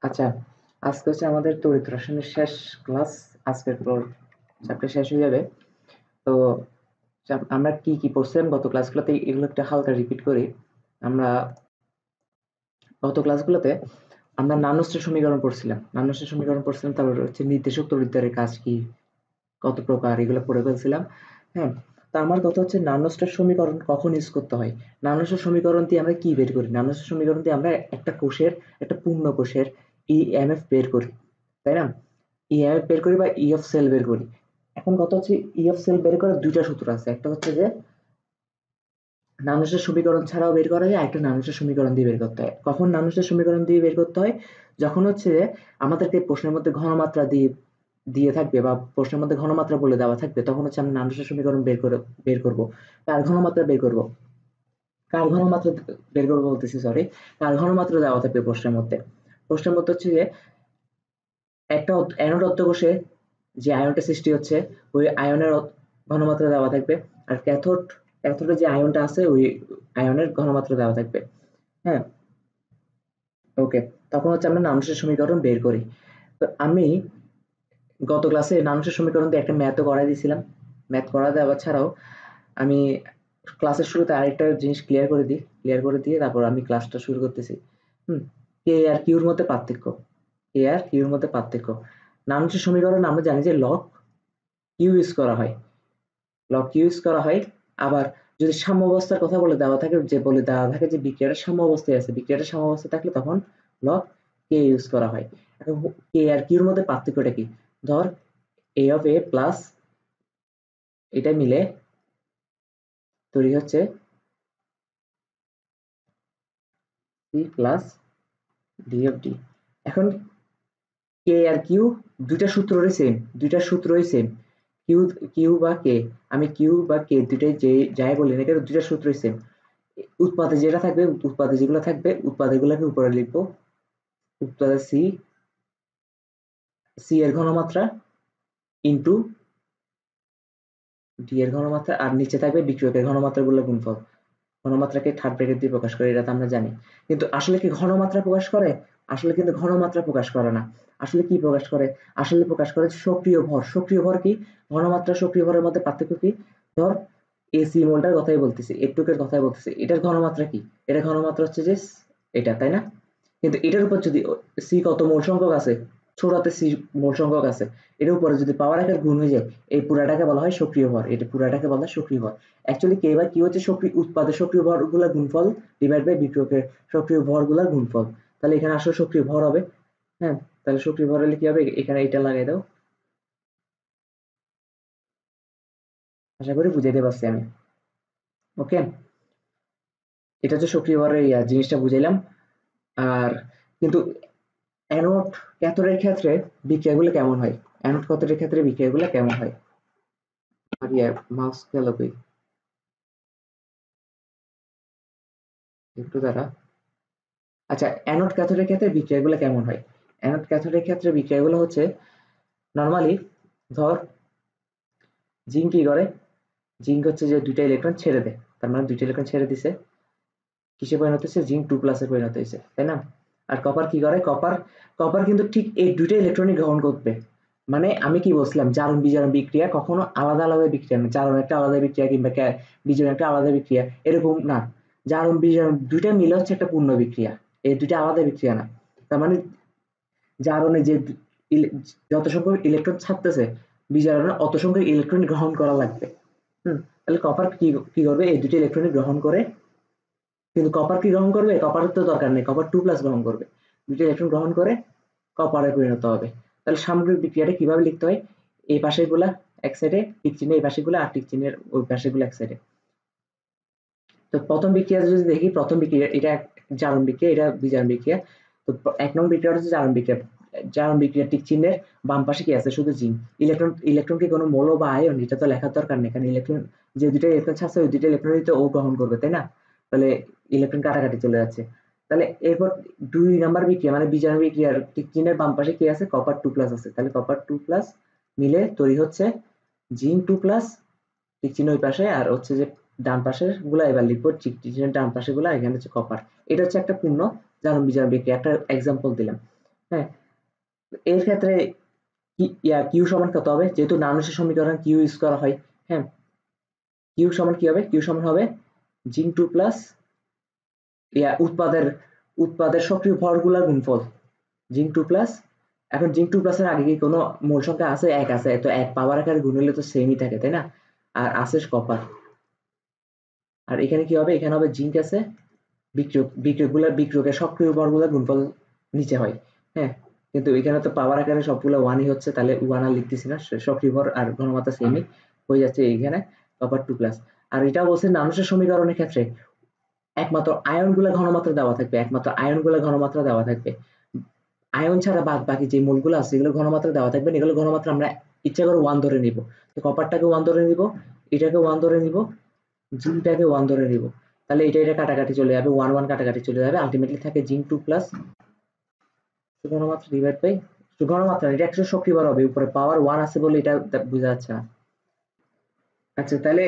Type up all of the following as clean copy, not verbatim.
আচ্ছা, আজকে হচ্ছে আমাদের তড়িৎ রসায়নের শেষ ক্লাস। আজকের পর চ্যাপ্টার শেষ হয়ে যাবে। তো আমরা কি কি পড়ছিলাম গত ক্লাসগুলোতে এগুলো একটা হালকা রিপিট করি। আমরা গত ক্লাসগুলোতে আমরা নানস্টের সমীকরণ পড়ছিলাম, তারপর হচ্ছে নির্দেশক তড়িৎদ্বারের কাজ কি, কত প্রকার, এগুলো পড়ে ফেলছিলাম। হ্যাঁ, তা আমার কথা হচ্ছে নানস্টের সমীকরণ কখন ইউজ করতে হয়। নানস্টের সমীকরণ দিয়ে আমরা কি বের করি? নানস্টের সমীকরণ দিয়ে আমরা একটা কোষের, একটা পূর্ণ কোষের ইএমএফ বের করি, তাই না? ইএমএফ বের করি বা ই অফ সেল বের করি। এখন কথা হচ্ছে ই অফ সেল বের করার দুইটা সূত্র আছে। একটা হচ্ছে যে নানস্টের সমীকরণ ছাড়াও বের করা যায়, একটা নানস্টের সমীকরণ দিয়ে বের করতে হয়। কখন নানস্টের সমীকরণ দিয়ে বের করতে হয়? যখন হচ্ছে যে আমাদেরকে প্রশ্নের মধ্যে ঘনমাত্রা দিয়ে দিয়ে থাকবে বা প্রশ্নের মধ্যে ঘনমাত্রা বলে দেওয়া থাকবে, তখন হচ্ছে আমরা নানস্টের সমীকরণ বের করব। কার ঘনমাত্রা বের করব? কার ঘনমাত্রা বের করব বলতেছি, সরি, কার ঘনমাত্রা দেওয়া থাকবে প্রশ্নের মধ্যে। প্রশ্নের মধ্যে হচ্ছে যে একটা অ্যানোড অধ্যকোষে যে আয়নটা সৃষ্টি হচ্ছে ওই আয়নের ঘনমাত্রা দেওয়া থাকবে, আর ক্যাথোডে যে আয়নটা আছে ওই আয়নের ঘনমাত্রা দেওয়া থাকবে। হ্যাঁ, ওকে। তখন হচ্ছে আমরা নানস্টের সমীকরণ বের করি। তো আমি গত ক্লাসে নানস্টের সমীকরণ দিয়ে একটা ম্যাথও করাই দিয়েছিলাম। ম্যাথ করা দেওয়া ছাড়াও আমি ক্লাসের শুরুতে আরেকটা জিনিস ক্লিয়ার করে দিয়ে তারপর আমি ক্লাসটা শুরু করতেছি। হুম, কে আর কিউর মধ্যে পার্থক্য। কে আর কিউর মধ্যে পার্থক্য। নানস্টের সমীকরণ আমরা জানি যে লগ কিউ ইউজ করা হয়, লগ কিউ ইউজ করা হয়। আবার যদি সাম্যাবস্থার কথা বলে দেওয়া থাকে যে বিক্রিয়াটা সাম্যাবস্থায় আছে, বিক্রিয়াটা সাম্যাবস্থায় থাকলে তখন লগ কে ইউজ করা হয়। এখন কে আর কিউর মধ্যে পার্থক্যটা কি? ধর এ অফ এ প্লাস এটা মিলে তৈরি হচ্ছে C plus D of D. এখন কে আর কিউ দুইটা সূত্রই সেম। কিউ কিউ বা কে, আমি কিউ বা কে দুইটাই যে যাই বলি না কেন, দুইটা সূত্রই সেম। উৎপাদে যেগুলো থাকবে উৎপাদেরগুলোকে উপরে লিখবো। উৎপাদে সি, সি এর ঘনমাত্রা ইন্টু ডি এর ঘনমাত্রা, আর নিচে থাকবে বিক্রিয়কের ঘনমাত্রাগুলো গুণফল। ঘনমাত্রাকে থার্ড ব্র্যাকেট দিয়ে প্রকাশ করে, এটা তো আমরা জানি। কিন্তু আসলে কি ঘনমাত্রা প্রকাশ করে? আসলে কিন্তু ঘনমাত্রা প্রকাশ করে না। আসলে কি প্রকাশ করে? আসলে প্রকাশ করে সক্রিয় ভর। সক্রিয় ভর কি? ঘনমাত্রা সক্রিয় ভরের মধ্যে পার্থক্য কি? ধর এসি মোলটার কথাই বলতেছি, এটুকের কথাই বলতেছি, এটার ঘনমাত্রা কি? এটার ঘনমাত্রা হচ্ছে যে এটা, তাই না? কিন্তু এটার উপর যদি সি কত মোল সংখ্যক আছে, ছোড়াতে সি মোল সংখ্যক আছে, এর উপরে যদি পাওয়ার একের গুণ হয়ে যায়, এই পুরাটাকে বলা হয় সক্রিয় ভর। এটা পুরাটাকে বলা হয় সক্রিয় ভর। অ্যাকচুয়ালি কে বাই কি হচ্ছে উৎপাদের সক্রিয় ভরগুলোর গুণফল ডিভাইড বাই বিক্রিয়কের সক্রিয় ভরগুলোর গুণফল। তাহলে এখানে আসলে সক্রিয় ভর হবে। হ্যাঁ, তাহলে সক্রিয় ভর হলে কি হবে? এখানে এটা লাগাই দাও। আশা করি বুঝাইতে পারছি আমি। ওকে, এটা হচ্ছে সক্রিয় ভরের জিনিসটা বুঝাইলাম। আর কিন্তু অ্যানোড ক্যাথোডের ক্ষেত্রে বিক্রিয়াগুলো কেমন হয়? অ্যানোড ক্যাথোডের ক্ষেত্রে বিক্রিয়াগুলো কেমন হয়? আর মাউস গেল কই? একটু দ্বারা। আচ্ছা, অ্যানোড ক্যাথোডের ক্ষেত্রে বিক্রিয়াগুলো কেমন হয়? অ্যানোড ক্যাথোডের ক্ষেত্রে বিক্রিয়াগুলো হচ্ছে নরমালি, ধর জিঙ্ক কি করে? জিঙ্ক হচ্ছে যে দুইটা ইলেকট্রন ছেড়ে দেয়, তার মানে দুইটা ইলেকট্রন ছেড়ে দিছে, কিসে পরিণত হচ্ছে? জিঙ্ক 2 প্লাসে পরিণত হয়েছে, তাই না? আর কপার কি করে? কপার কপার কিন্তু ঠিক এই দুইটা ইলেকট্রনই গ্রহণ করবে। মানে আমি কি বলছিলাম, জারণ বিজারণ বিক্রিয়া কখনো আলাদা আলাদা বিক্রিয়া না। জারণ একটা আলাদা বিক্রিয়া কিংবা বিজারণ একটা আলাদা বিক্রিয়া, এরকম না। জারণ বিজারণ দুইটা মিলে হচ্ছে একটা পূর্ণ বিক্রিয়া। এই দুইটা আলাদা বিক্রিয়া না। তার মানে জারণে যে যত সংখ্যক ইলেকট্রন ছাড়তেছে, বিজারণে অত সংখ্যক ইলেকট্রন গ্রহণ করা লাগবে। তাহলে কপার কি কি করবে? এই দুটো ইলেকট্রন গ্রহণ করে। কিন্তু কপার কি গ্রহণ করবে? কপারের তো দরকার নেই, কপার 2 প্লাস গ্রহণ করবে। দুটো ইলেকট্রন গ্রহণ করে কপারে পরিণত হবে। তাহলে সামগ্রিক বিক্রিয়াটা কিভাবে লিখতে হয়? এই পাশের গুলা এক সাইডে টিক চিহ্ন, এই পাশের গুলা আর টিক চিহ্নের ওই পাশের গুলা এক সাইডে। তো প্রথম বিক্রিয়া যদি দেখি, প্রথম বিক্রিয়া এটা জারণ বিক্রিয়া, এটা বিজারণ বিক্রিয়া। তো এক নং বিক্রিয়াটা হচ্ছে জারণ বিক্রিয়া। জারণ বিক্রিয়া টিক চিহ্নের বাম পাশে কি আছে? শুধু জিঙ্ক। ইলেকট্রন কি কোনো মৌল বা আয়ন? এটা তো লেখার দরকার নেই, কারণ ইলেকট্রন যে দুইটা ইলেকট্রন ছাড়ছে ওই দুইটা ইলেকট্রনই তো ও গ্রহণ করবে, তাই না? তাহলে ইলেকট্রন কাটাকাটি চলে যাচ্ছে। তাহলে এরপর 2 নাম্বার বিক্রিয়া মানে বিজারণ বিক্রিয়ার টিক চিহ্নের বাম পাশে কি আছে? কপার 2 প্লাস আছে। তাহলে কপার 2 প্লাস মিলে তৈরি হচ্ছে জিঙ্ক 2 প্লাস, টিক চিহ্ন ওই পাশে, আর হচ্ছে যে ডান পাশের গুলা এবার লিখবো, ট্রিটিনের ডান পাশের গুলা, এখানে হচ্ছে কপার। এটা হচ্ছে একটা পূর্ণ জারণ বিজারণ বিক্রিয়া, একটা এক্সাম্পল দিলাম। হ্যাঁ, এর ক্ষেত্রে কিউ সমান কত হবে, যেহেতু নানুসের সমীকরণ কিউ ইউজ করা হয়। হ্যাঁ, কিউ সমান কি হবে, কিউ সমান হবে জিঙ্ক 2 প্লাস উৎপাদের সক্রিয় ভরগুলোর গুণফল, জিঙ্ক 2 প্লাস। এখন জিঙ্ক 2 প্লাসের আগে কি কোনো মোল সংখ্যা আছে? 1 আছে, তো 1 পাওয়ার আকারে গুণ হলে তো সেমই থাকে, তাই না? আর আছে কপার। আর এখানে কি হবে, এখানে হবে জিঙ্ক আছে, বিক্রিয়কের সক্রিয় ভরগুলোর গুণফল নিচে হয়। হ্যাঁ, কিন্তু এখানে তো পাওয়ার আকারে সবগুলো 1ই হচ্ছে, তাহলে 1 আর লিখতেছি না, সক্রিয় ভর আর ঘনমাত্রা সেমই হয়ে যাচ্ছে এখানে, কপার 2 প্লাস। আর এটা বলছে নানুসের সমীকরণের ক্ষেত্রে একমাত্র আয়নগুলো ঘনমাত্রা দেওয়া থাকবে, একমাত্র আয়নগুলো ঘনমাত্রা দেওয়া থাকবে। আয়ন ছাড়া বাদ বাকি যে মূলগুলো আছে এগুলো ঘনমাত্রা দেওয়া থাকবে, এগুলো ঘনমাত্রা আমরা ইচ্ছা করে 1 ধরে নিব। তো কপারটাকে 1 ধরে নিব, এটাকে 1 ধরে নিব, জিঙ্কটাকে 1 ধরে নিব। তাহলে এটা কাটাকাটি চলে যাবে, 1 1 কাটাকাটি চলে যাবে, আলটিমেটলি থাকে জিঙ্ক 2 প্লাস ঘনমাত্রা ডিভাইড বাই ঘনমাত্রা, এটা একশো সক্রিয় ভর হবে, উপরে পাওয়ার 1 আছে বলে এটা বোঝা যাচ্ছে না। আচ্ছা, তাহলে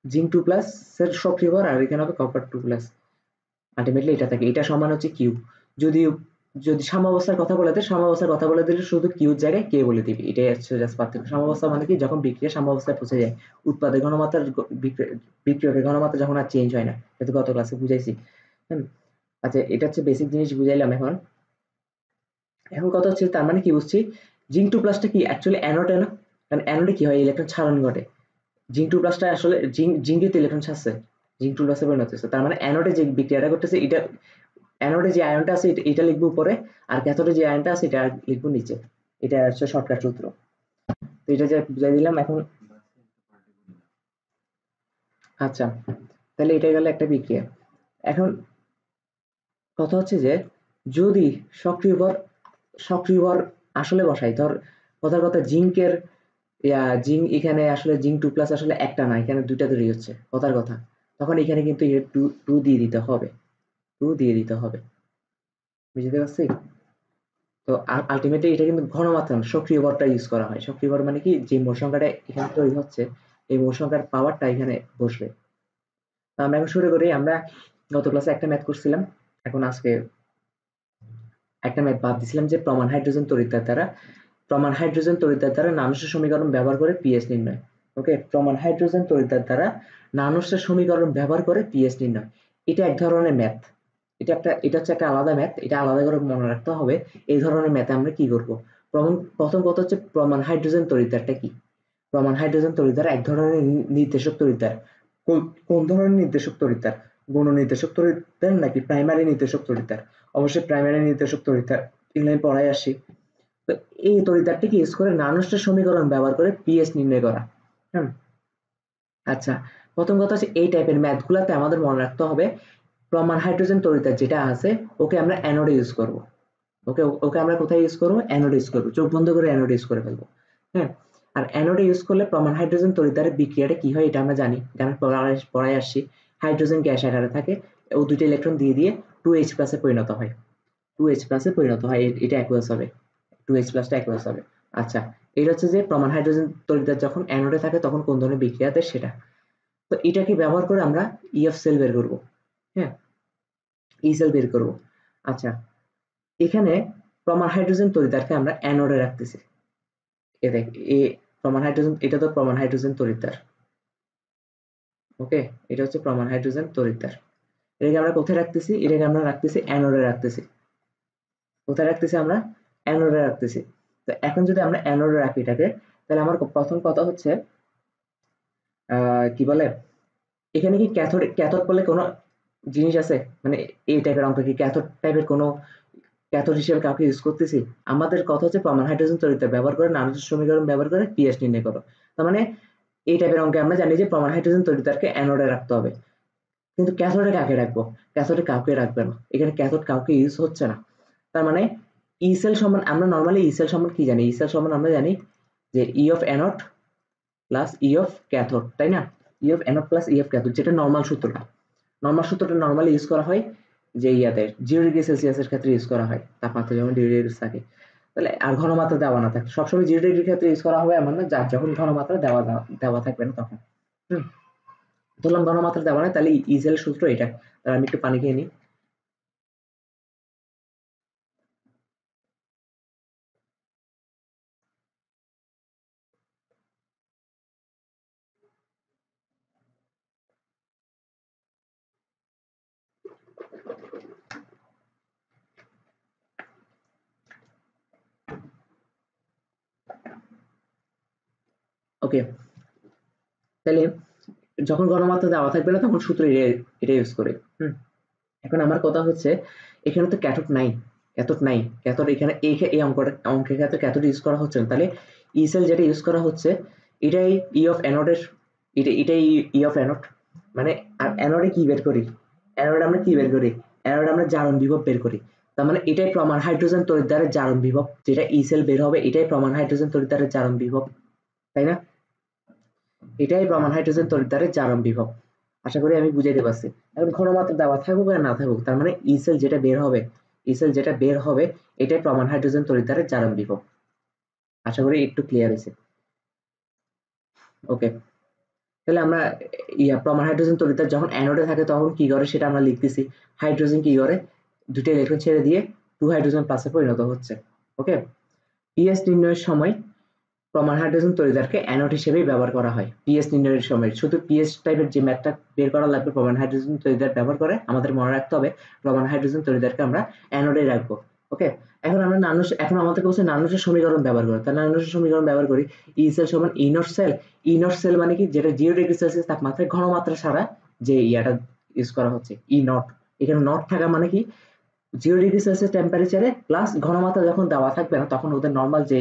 জিঙ্ক 2 প্লাস এর সক্রিয় ভর, আর এখানে হবে কপার 2 প্লাস, আলটিমেটলি এটা থাকে, এটা সমান হচ্ছে কিউ। যদি যদি সাম্যাবস্থার কথা বলে দেয়, সাম্যাবস্থার কথা বলে দিলে শুধু কিউর জায়গায় কে বলে দিবি, এটাই হচ্ছে জাস্ট পার্থক্য। সাম্যাবস্থা মানে কি, যখন বিক্রিয়া সাম্যাবস্থায় পৌঁছে যায়, উৎপাদের ঘনমাত্রার বিক্রিয়কের ঘনমাত্রা যখন আর চেঞ্জ হয় না, এটা গত ক্লাসে বুঝাইছি। আচ্ছা, এটা হচ্ছে বেসিক জিনিস বুঝাইলাম। এখন এখন কথা হচ্ছে, তার মানে কি বুঝছি, জিঙ্ক 2 প্লাসটা কি অ্যাকচুয়ালি অ্যানোড, না? কারণ অ্যানোডে কি হয়, ইলেকট্রন ছাড়ন ঘটে। জিঙ্ক 2 প্লাসটা আসলে জিঙ্কে তো ইলেকট্রন ছাড়ছে, জিঙ্ক 2 প্লাসে পরিণত হচ্ছে। তার মানে অ্যানোডে যে বিক্রিয়াটা করতেছে, এটা অ্যানোডে যে আয়নটা আছে এটা লিখবো উপরে, আর ক্যাথোডে যে আয়নটা আছে এটা লিখবো নিচে। এটা হচ্ছে শর্টকাট সূত্র। তো এটা যে বুঝাই দিলাম এখন। আচ্ছা, তাহলে এটা গেল একটা বিক্রিয়া। এখন কথা হচ্ছে যে, যদি সক্রিয় ভর আসলে বসাই, ধর কথার কথা জিঙ্কের জিঙ্ক এখানে আসলে জিঙ্ক 2 প্লাস আসলে একটা না, এখানে দুইটা তৈরি হচ্ছে কথার কথা, তখন এখানে কিন্তু 2 দিয়ে দিতে হবে, 2 দিয়ে দিতে হবে, বুঝতে পারছি? তো আলটিমেটলি এটা কিন্তু ঘনমাত্রা না, সক্রিয় ভরটা ইউজ করা হয়। সক্রিয় ভর মানে কি, যে মোল সংখ্যাটা এখানে তৈরি হচ্ছে, এই মোল সংখ্যার পাওয়ারটা এখানে বসবে। তো আমরা এখন শুরু করি। আমরা গত ক্লাসে একটা ম্যাথ করছিলাম, এখন আজকে একটা ম্যাথ বাদ দিছিলাম, যে প্রমাণ হাইড্রোজেন তড়িৎদ্বার দ্বারা নানুসের সমীকরণ ব্যবহার করে পিএইচ নির্ণয়। ওকে, প্রমাণ হাইড্রোজেন তড়িৎদ্বার দ্বারা নানুসের সমীকরণ ব্যবহার করে পিএইচ নির্ণয়। এটা এক ধরনের ম্যাথ, এটা হচ্ছে একটা আলাদা ম্যাথ, এটা আলাদা করে মনে রাখতে হবে। এই ধরনের ম্যাথে আমরা কি করব, প্রথম কথা হচ্ছে প্রমাণ হাইড্রোজেন তড়িৎদ্বারটা কি। প্রমাণ হাইড্রোজেন তড়িৎদ্বার এক ধরনের নির্দেশক তড়িৎদ্বার। কোন ধরনের নির্দেশক তড়িৎদ্বার, গুণ নির্দেশক তড়িৎদ্বার নাকি প্রাইমারি নির্দেশক তড়িৎদ্বার? অবশ্যই প্রাইমারি নির্দেশক তড়িৎদ্বার, এগুলো আমি পড়াই আসি। তো এই তড়িৎদ্বারটিকে ইউজ করে নানুসের সমীকরণ ব্যবহার করে পিএইচ নির্ণয় করা। আচ্ছা, প্রথম কথা হচ্ছে এই টাইপের ম্যাথগুলোতে আমাদের মনে রাখতে হবে, প্রমাণ হাইড্রোজেন তড়িৎদ্বার যেটা আছে, ওকে আমরা অ্যানোডে ইউজ করব। ওকে আমরা কোথায় ইউজ করবো? অ্যানোডে ইউজ করবো, চোখ বন্ধ করে অ্যানোডে ইউজ করে ফেলবো। হ্যাঁ, আর অ্যানোডে ইউজ করলে প্রমাণ হাইড্রোজেন তড়িৎদ্বারের বিক্রিয়াটা কি হয় এটা আমরা জানি, কারণ পড়ায় আসছি। হাইড্রোজেন গ্যাস আকারে থাকে, ও দুটো ইলেকট্রন দিয়ে দিয়ে 2H প্লাসে পরিণত হয়, 2H প্লাসে পরিণত হয়, এটা অ্যাকুয়াস হবে, 2H প্লাসটা অ্যাকুয়াস হবে। আচ্ছা, এটা হচ্ছে যে প্রমাণ হাইড্রোজেন তড়িৎদ্বার যখন অ্যানোডে থাকে তখন কোন ধরনের বিক্রিয়া দেয় সেটা। তো এটাকে ব্যবহার করে আমরা ইএফ সেল বের করব। হ্যাঁ, ই সেল বের করব। আচ্ছা, এখানে প্রমাণ হাইড্রোজেন তড়িৎদ্বারকে আমরা অ্যানোডে রাখতেছি। এ দেখ, এ প্রমাণ হাইড্রোজেন, এটা তো প্রমাণ হাইড্রোজেন তড়িৎদ্বার। ওকে, এটা হচ্ছে প্রমাণ হাইড্রোজেন তড়িৎদ্বার। এটাকে আমরা কোথায় রাখতেছি? এটাকে আমরা রাখতেছি অ্যানোডে রাখতেছি। কোথায় রাখতেছি? আমরা অ্যানোডে রাখতেছি। তো এখন যদি আমরা অ্যানোডে রাখি এটাকে, তাহলে আমার প্রথম কথা হচ্ছে কি বলে, এখানে কি ক্যাথোড বলে কোনো জিনিস আছে? মানে এই টাইপের অঙ্ক কি ক্যাথোড টাইপের কোনো ক্যাথোড হিসেবে কাউকে ইউজ করতেছি? আমাদের কথা হচ্ছে প্রমাণ হাইড্রোজেন তড়িৎদ্বার ব্যবহার করে নানুসের সমীকরণ ব্যবহার করে পিএইচ নির্ণয় করো। তার মানে এই টাইপের অঙ্কে আমরা জানি যে প্রমাণ হাইড্রোজেন তড়িৎদ্বারকে অ্যানোডে রাখতে হবে, কিন্তু ক্যাথোডে কাকে রাখবো? ক্যাথোডে কাউকে রাখবে না, এখানে ক্যাথোড কাউকে ইউজ হচ্ছে না। তার মানে ই সেল সমান, আমরা নর্মালি ই সেল সমান কি জানি? ই সেল সমান আমরা জানি যে E of anode plus E of cathode, তাই না? ই of anode plus E of cathode, যেটা নর্মাল সূত্রটা। নর্মাল সূত্রটা নর্মালি ইউজ করা হয় যে ইয়াতে 0 ডিগ্রি সেলসিয়াসের ক্ষেত্রে ইউজ করা হয়, তাপমাত্রা যখন 0 ডিগ্রি থাকে। তাহলে আর ঘনমাত্রা দেওয়া না থাকে, সবসময় 0 ডিগ্রির ক্ষেত্রে ইউজ করা হবে এমন না, যার যখন ঘনমাত্রা দেওয়া থাকবে না তখন। হুম, ধরলাম ঘনমাত্রা দেওয়া নাই, তাহলে ই সেল সূত্র এটা। তাহলে আমি একটু পানি খেয়ে নিই। ওকে, তাহলে যখন ঘনমাত্রা দেওয়া থাকবে না তখন সূত্র এটা ইউজ করে। এখন আমার কথা হচ্ছে এখানে তো ক্যাথোড নাই, ক্যাথোড এখানে এই অঙ্কের ক্ষেত্রে ক্যাথোড ইউজ করা হচ্ছে না। তাহলে ই সেল যেটা ইউজ করা হচ্ছে এটাই ই অফ অ্যানোডের, এটাই ই অফ অ্যানোড। মানে আর অ্যানোডে কি বের করি, অ্যানোডে আমরা জারণ বিভব বের করি। তার মানে এটাই প্রমাণ হাইড্রোজেন তড়িৎদ্বারের জারণ বিভব, যেটা ই সেল বের হবে এটাই প্রমাণ হাইড্রোজেন তড়িৎদ্বারের জারণ বিভব, তাই না? এটাই প্রমাণ হাইড্রোজেন তড়িৎদ্বারের জারণ বিভব। আশা করি আমি বুঝাইতে পারছি। এখন ঘনমাত্রা দেওয়া থাকুক আর না থাকুক, তার মানে ই সেল যেটা বের হবে এটাই প্রমাণ হাইড্রোজেন তড়িৎদ্বারের জারণ বিভব। আশা করি একটু ক্লিয়ার হয়েছে। ওকে, তাহলে আমরা প্রমাণ হাইড্রোজেন তড়িৎদ্বার যখন অ্যানোডে থাকে তখন কি করে সেটা আমরা লিখতেছি। হাইড্রোজেন কি করে, দুটো ইলেকট্রন ছেড়ে দিয়ে 2 হাইড্রোজেন প্লাসে পরিণত হচ্ছে। ওকে, পিএস নির্ণয়ের সময় প্রমাণ হাইড্রোজেন তড়িৎদ্বারকে অ্যানোড হিসেবেই ব্যবহার করা হয়। পিএস নির্ণয়ের সময় শুধু পিএস টাইপের যে ম্যাথটা বের করা লাগবে প্রমাণ হাইড্রোজেন তড়িৎদ্বার ব্যবহার করে, আমাদের মনে রাখতে হবে প্রমাণ হাইড্রোজেন তড়িৎদ্বারকে আমরা অ্যানোডে রাখবো। ওকে, এখন আমাদেরকে বলছে নানুসের সমীকরণ ব্যবহার করে। তাহলে নানুসের সমীকরণ ব্যবহার করি। ই সেল সমান E naught cell. E naught cell মানে কি, যেটা 0 ডিগ্রি সেলসিয়াস তাপমাত্রায় ঘনমাত্রা ছাড়া যে ইয়াটা ইউজ করা হচ্ছে ই নট। এখানে নট থাকা মানে কি, 0 ডিগ্রি সেলসিয়াস টেম্পারেচারে প্লাস ঘনমাত্রা যখন দেওয়া থাকবে না তখন ওদের নর্মাল যে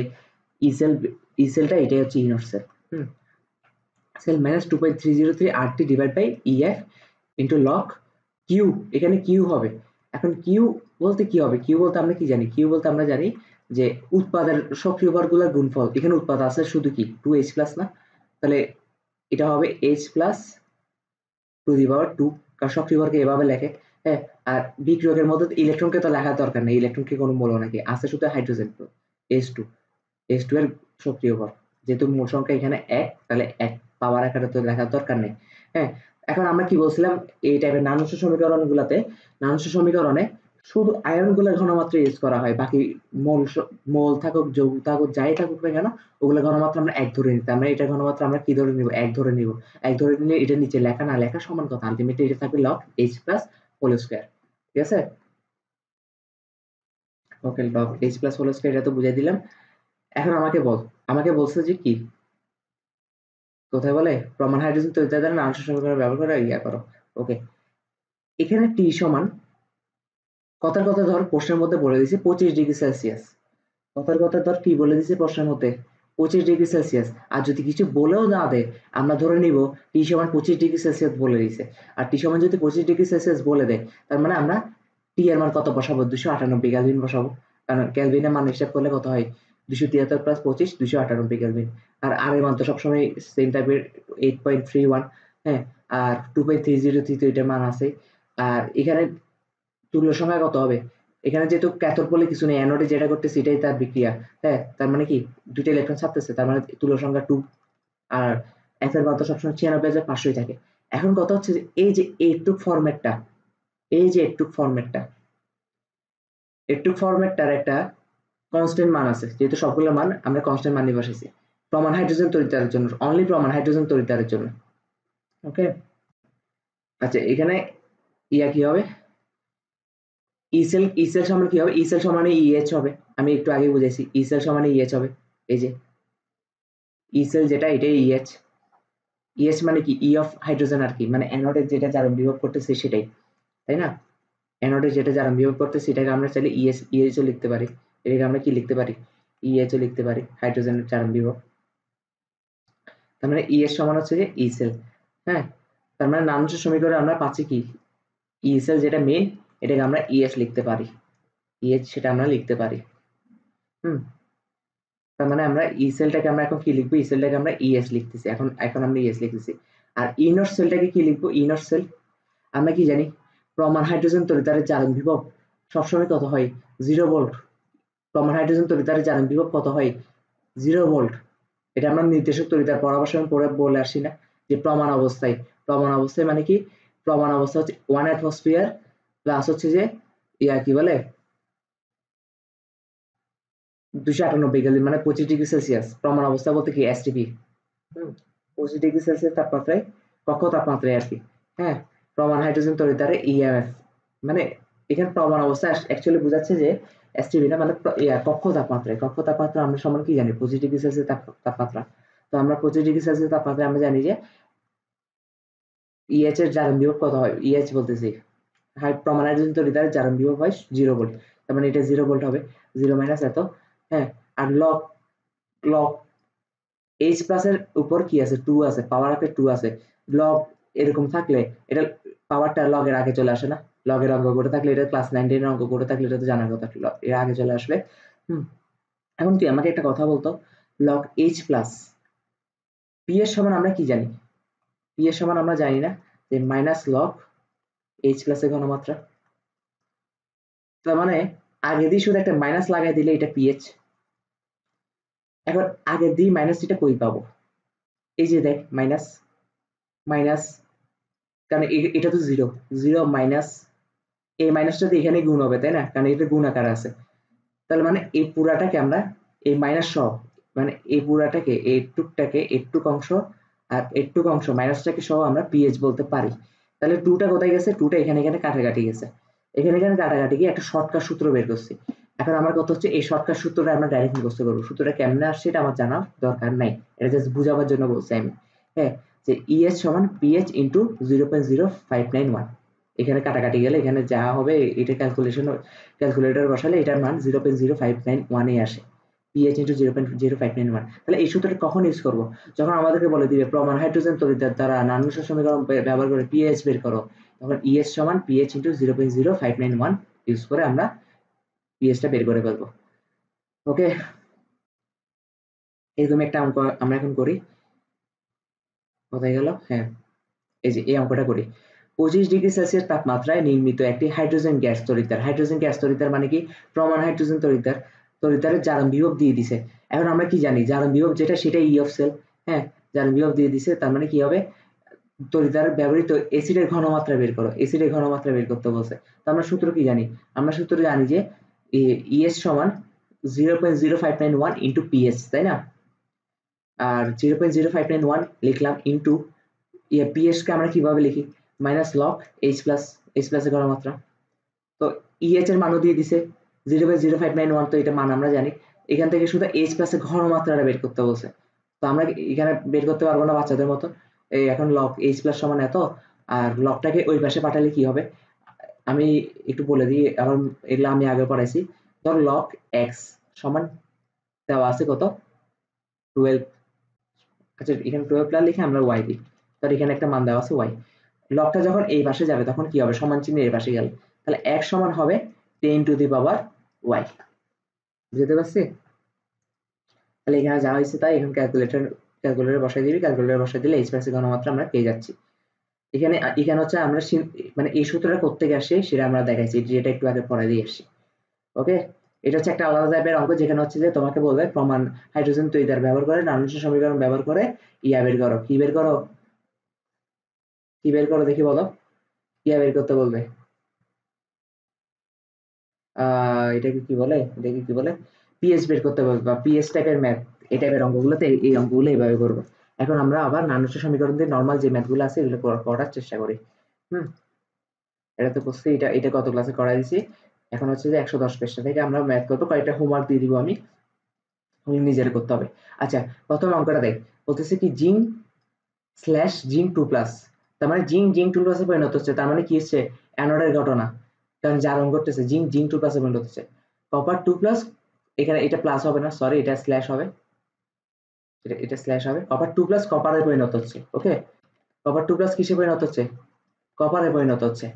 ই সেলটা এটাই হচ্ছে E naught cell. Cell minus 2.303 RT divide by EF into log Q. এখানে কিউ হবে। এখন কিউ বলতে কি হবে, কিউ বলতে আমরা কি জানি, কিউ বলতে আমরা জানি যে উৎপাদের সক্রিয় ভরগুলোর গুণফল। এখানে উৎপাদ আছে শুধু কি 2H প্লাস না, তাহলে এটা হবে H প্লাস টু দি পাওয়ার 2, কারণ সক্রিয় ভরকে এভাবে লেখে। হ্যাঁ, আর বিক্রিয়কের মধ্যে ইলেকট্রনকে তো লেখার দরকার নেই, ইলেকট্রনকে কোনো মূল্য নাকি আছে শুধু হাইড্রোজেন H2। H2 এর সক্রিয় ভর, যেহেতু মূল সংখ্যা এখানে 1, তাহলে 1 পাওয়ার আকারে তো লেখার দরকার নেই। হ্যাঁ, এখন আমরা কি বলছিলাম, এই টাইপের নানুষ সমীকরণে শুধু আয়নগুলোর ঘনমাত্রা ইউজ করা হয়, বাকি মোল থাকুক যৌগ থাকুক যাই থাকুক না কেন ওগুলো ঘনমাত্রা আমরা 1 ধরে নিতে। আমরা এটা ঘনমাত্রা আমরা কি ধরে নিব, 1 ধরে নিব। 1 ধরে নিলে এটা নিচে লেখা না লেখা সমান কথা, আলটিমেটলি এটা থাকবে log H plus whole square. ঠিক আছে? Okay, log H plus whole square এটা তো বুঝাই দিলাম। এখন আমাকে বলছে যে কি, কোথায় বলে প্রমাণ হাইড্রোজেন তড়িৎদ্বার দ্বারা নানুষ সমীকরণ ব্যবহার করে ইয়া করো। ওকে, এখানে টি সমান কথার কথা ধর প্রশ্নের মধ্যে বলে দিয়েছে 25 ডিগ্রি সেলসিয়াস। কথার কথা ধর কি বলে দিয়েছে প্রশ্নের মধ্যে, 25 ডিগ্রি সেলসিয়াস। আর যদি কিছু বলেও না দেয় আমরা ধরে নিব টি সমান 25 ডিগ্রি সেলসিয়াস বলে দিয়েছে। আর টি সমান যদি 25 ডিগ্রি সেলসিয়াস বলে দেয় তার মানে আমরা টি এর মান কত বসাবো, 298 কেলভিন বসাবো। কারণ কেলভিনের মান হিসাব করলে কত হয়, 273 প্লাস 25 298 কেলভিন। আর আর এর মান তো সবসময় সেম টাইপের 8.31। হ্যাঁ, আর 2.303 তো এটার মান আছে। আর এখানে তুল্য সংখ্যা কত হবে, এখানে যেহেতু ক্যাথোড বলে কিছু নেই, অ্যানোডে যেটা করতেছে এটাই তার বিক্রিয়া। হ্যাঁ, তার মানে কি দুইটা ইলেকট্রন ছাড়তেছে, তার মানে তুল্য সংখ্যা 2। আর এফ এর মান তো সবসময় 96,500 থাকে। এখন কথা হচ্ছে যে এই যে এইটুক ফরম্যাটটা, ফরম্যাটটার একটা কনস্ট্যান্ট মান আছে, যেহেতু সবগুলো মান আমরা কনস্ট্যান্ট মান নিয়ে বসেছি প্রমাণ হাইড্রোজেন তড়িৎদ্বারের জন্য, অনলি প্রমাণ হাইড্রোজেন তড়িৎদ্বারের জন্য। ওকে, আচ্ছা এখানে ইয়া কি হবে, ই সেল সমান কি হবে, ই সেল সমানে ইএইচ হবে। আমি একটু আগে বুঝাইছি ই সেল সমানে ইএইচ হবে। এই যে ই সেল যেটা এটাই ইএইচ। ইএইচ মানে কি, ই অফ হাইড্রোজেন আর কি, মানে অ্যানোডে যেটা জারণ বিভব করতেছে সেটাই, তাই না? অ্যানোডে যেটা জারণ বিভব করতেছে সেটাকে আমরা চাইলে ইএইচও লিখতে পারি। এটাকে আমরা কি লিখতে পারি, ইএইচও লিখতে পারি, হাইড্রোজেনের জারণ বিভব। তার মানে ইএইচ সমান হচ্ছে যে ই সেল। হ্যাঁ, তার মানে নানুসের সমীকরণে আমরা পাচ্ছি কি, ই সেল যেটা মেইন এটাকে আমরা ইএস লিখতে পারি, ইএইচ সেটা আমরা লিখতে পারি। তার মানে আমরা ই সেলটাকে আমরা এখন কি লিখবো, ই সেলটাকে আমরা ইএস লিখতেছি, এখন আমরা ইএস লিখতেছি। আর ই নট সেলটাকে কি লিখবো, ই নট সেল আমরা কি জানি, প্রমাণ হাইড্রোজেন তড়িৎদ্বারের জারণ বিভব সবসময় কত হয়, 0 ভোল্ট। প্রমাণ হাইড্রোজেন তড়িৎদ্বারের জারণ বিভব কত হয়, 0 ভোল্ট। এটা আমরা নির্দেশক তড়িৎদ্বার পড়াবার সময় পড়ে বলে আসি না, যে প্রমাণ অবস্থায় প্রমাণ অবস্থায় মানে কি, প্রমাণ অবস্থা হচ্ছে 1 অ্যাটমসফিয়ার প্লাস হচ্ছে যে কি বলে 298 কেলভিন মানে 25 ডিগ্রি সেলসিয়াস। প্রমাণ অবস্থা বলতে কি এসটিপি, 25 ডিগ্রি সেলসিয়াস তাপমাত্রায়, কক্ষ তাপমাত্রায় আর কি। হ্যাঁ, প্রমাণ হাইড্রোজেন তড়িৎদ্বারে ইএমএফ মানে এখানে প্রমাণ অবস্থা অ্যাকচুয়ালি বোঝাচ্ছে যে এসটিপি না মানে কক্ষ তাপমাত্রায়। কক্ষ তাপমাত্রা আমরা সমান কি জানি 25 ডিগ্রি সেলসিয়াস তাপমাত্রা। তো আমরা 25 ডিগ্রি সেলসিয়াস তাপমাত্রায় আমরা জানি যে ইএইচ এর জারণ বিভব কত হয়, ইএইচ বলতেছি প্রমাণ হাইড্রোজেন তড়িৎদ্বারে জারণ বিভব হয় 0 ভোল্ট। তার মানে এটা 0 ভোল্ট হবে, 0 মাইনাস এত। হ্যাঁ, আর লগ লগ এইচ প্লাস এর উপর কি আছে 2 আছে, পাওয়ার আগে 2 আছে। লগ এরকম থাকলে এটা পাওয়ারটা লগের আগে চলে আসে না, লগের অঙ্ক করে থাকলে এটা ক্লাস 9 10 এর অঙ্ক করে থাকলে এটা তো জানার কথা, এর আগে চলে আসবে। এখন তুই আমাকে একটা কথা বলতো, লগ এইচ প্লাস পি এর সমান আমরা কি জানি? পি এর সমান আমরা জানি না যে মাইনাস লগ এইচ প্লাস এর ঘনমাত্রা। তার মানে আগে দিয়ে শুধু একটা মাইনাস লাগাই দিলে এটা পিএইচ। এখন আগে দিয়ে মাইনাস এটা কই পাবো? এই যে দেখ মাইনাস মাইনাস, কারণ এটা তো 0 0 মাইনাস, এই মাইনাসটা তো এখানে গুণ হবে তাই না, কারণ এটা গুণ আকারে আছে। তাহলে মানে এই পুরাটাকে আমরা এই মাইনাস সহ মানে এই পুরাটাকে এইটুক অংশ আর এইটুক অংশ মাইনাসটাকে সহ আমরা পিএইচ বলতে পারি। তাহলে 2টা কোথায় গেছে? 2টা এখানে কাটাকাটি গেছে, এখানে কাটাকাটি গিয়ে একটা শর্টকাট সূত্র বের করছি। এখন আমার কথা হচ্ছে এই শর্টকাট সূত্রটা আমরা ডাইরেক্ট মুখস্থ করবো। সূত্রটা কেমনে আসছে এটা আমার জানা দরকার নাই, এটা জাস্ট বুঝাবার জন্য বলছি আমি। হ্যাঁ, যে ইএইচ সমান পিএইচ ইন্টু 0.0591। এখানে কাটাকাটি গেলে এখানে যা হবে এটা ক্যালকুলেটর বসালে এটার মান 0.0591 এ আসে, পিএইচ ইন্টু 0.0591। তাহলে এই সূত্রটা কখন ইউজ করবো? যখন আমাদেরকে বলে দিবে প্রমাণ হাইড্রোজেন তড়িৎদ্বার দ্বারা নান্নুস সমীকরণ ব্যবহার করে পিএইচ বের করো, তখন ইএইচ সমান পিএইচ ইন্টু 0.0591 ইউজ করে আমরা পিএইচটা বের করে ফেলবো। ওকে, এরকম একটা অঙ্ক আমরা এখন করি। কোথায় গেল? হ্যাঁ, এই যে এই অঙ্কটা করি। 25 ডিগ্রি সেলসিয়াস তাপমাত্রায় নির্মিত একটি হাইড্রোজেন গ্যাস তড়িৎদ্বার। হাইড্রোজেন গ্যাস তড়িৎদ্বার মানে কি? প্রমাণ হাইড্রোজেন তড়িৎদ্বারের জারণ বিভব দিয়ে দিছে। এখন আমরা কি জানি জারণ বিভব যেটা সেটা ই অফ সেল। হ্যাঁ, জারণ বিভব দিয়ে দিছে, তার মানে কি হবে? তড়িৎদ্বারে ব্যবহৃত এসিডের ঘনমাত্রা বের করো, এসিডের ঘনমাত্রা বের করতে বলছে। তো আমরা সূত্র কি জানি? আমরা সূত্র জানি যে ইএস সমান 0.0591 ইন্টু পিএস, তাই না? আর 0.0591 লিখলাম ইন্টু পিএস কে আমরা কিভাবে লিখি? মাইনাস লগ এইচ প্লাস এর ঘনমাত্রা। তো ইএইচ এর মানও দিয়ে দিছে 0.0591, তো এটা মান আমরা জানি। এখান থেকে শুধু এইচ প্লাস এর ঘনমাত্রাটা বের করতে বলছে। তো আমরা এখানে বের করতে পারবো না বাচ্চাদের মতো। এই এখন লগ এইচ প্লাস সমান এত, আর লগটাকে ওই পাশে পাঠালে কি হবে আমি একটু বলে দিই, এখন এগুলো আমি আগে পড়াইছি। ধর লগ এক্স সমান দেওয়া আছে কত 12। আচ্ছা, এখানে 12 না লিখে আমরা ওয়াই দিই। তার এখানে একটা মান দেওয়া আছে ওয়াই। লগটা যখন এই পাশে যাবে তখন কি হবে? সমান চিহ্ন এই পাশে গেলে তাহলে এক সমান হবে 10 টু দি পাওয়ার ওয়াই। বুঝতে পারছি? তাহলে এখানে যা হয়েছে তাই এখন ক্যালকুলেটর বসাই দিবি, ক্যালকুলেটর বসাই দিলে এইচ প্লাস ঘনমাত্রা আমরা পেয়ে যাচ্ছি। এখানে হচ্ছে আমরা মানে এই সূত্রটা করতে আসি সেটা আমরা দেখাইছি, যেটা একটু আগে পড়াই দিয়ে আসছি। ওকে, এটা হচ্ছে একটা আলাদা টাইপের অঙ্ক, যেখানে হচ্ছে যে তোমাকে বলবে প্রমাণ হাইড্রোজেন তড়িৎদ্বার ব্যবহার করে নান্নুস সমীকরণ ব্যবহার করে ইয়া বের করো। কি বের করো? কি বের করো দেখি বলো। ইয়া বের করতে বলবে। এটাকে কি বলে? এটাকে কি বলে? পিএইচ বের করতে বলবে, বা পিএইচ টাইপের ম্যাথ। এই টাইপের অঙ্কগুলোতে এই অঙ্কগুলো এইভাবে করবো। এখন আমরা আবার নান্নুস সমীকরণ দিয়ে নর্মাল যে ম্যাথগুলো আছে এগুলো করার চেষ্টা করি। এটা তো করছি, এটা কত ক্লাসে করাই দিছি। এখন হচ্ছে যে 110 পৃষ্ঠা থেকে আমরা ম্যাথ করবো, কয়েকটা হোমওয়ার্ক দিয়ে দিব আমি, নিজের করতে হবে। আচ্ছা, প্রথম অঙ্কটা দেখ, বলতেছে কি জিঙ্ক স্ল্যাশ জিঙ্ক 2+, তার মানে জিঙ্ক 2+ এ পরিণত হচ্ছে। তার মানে কি হচ্ছে? অ্যানোডের ঘটনা, কারণ জারণ করতেছে জিঙ্ক 2+ এ পরিণত হচ্ছে। কপার 2+, এখানে এটা প্লাস হবে না, সরি এটা স্ল্যাশ হবে, এটা স্ল্যাশ হবে। কপার 2+ কপারে পরিণত হচ্ছে। ওকে, কপার 2+ কিসে পরিণত হচ্ছে? কপারে পরিণত হচ্ছে।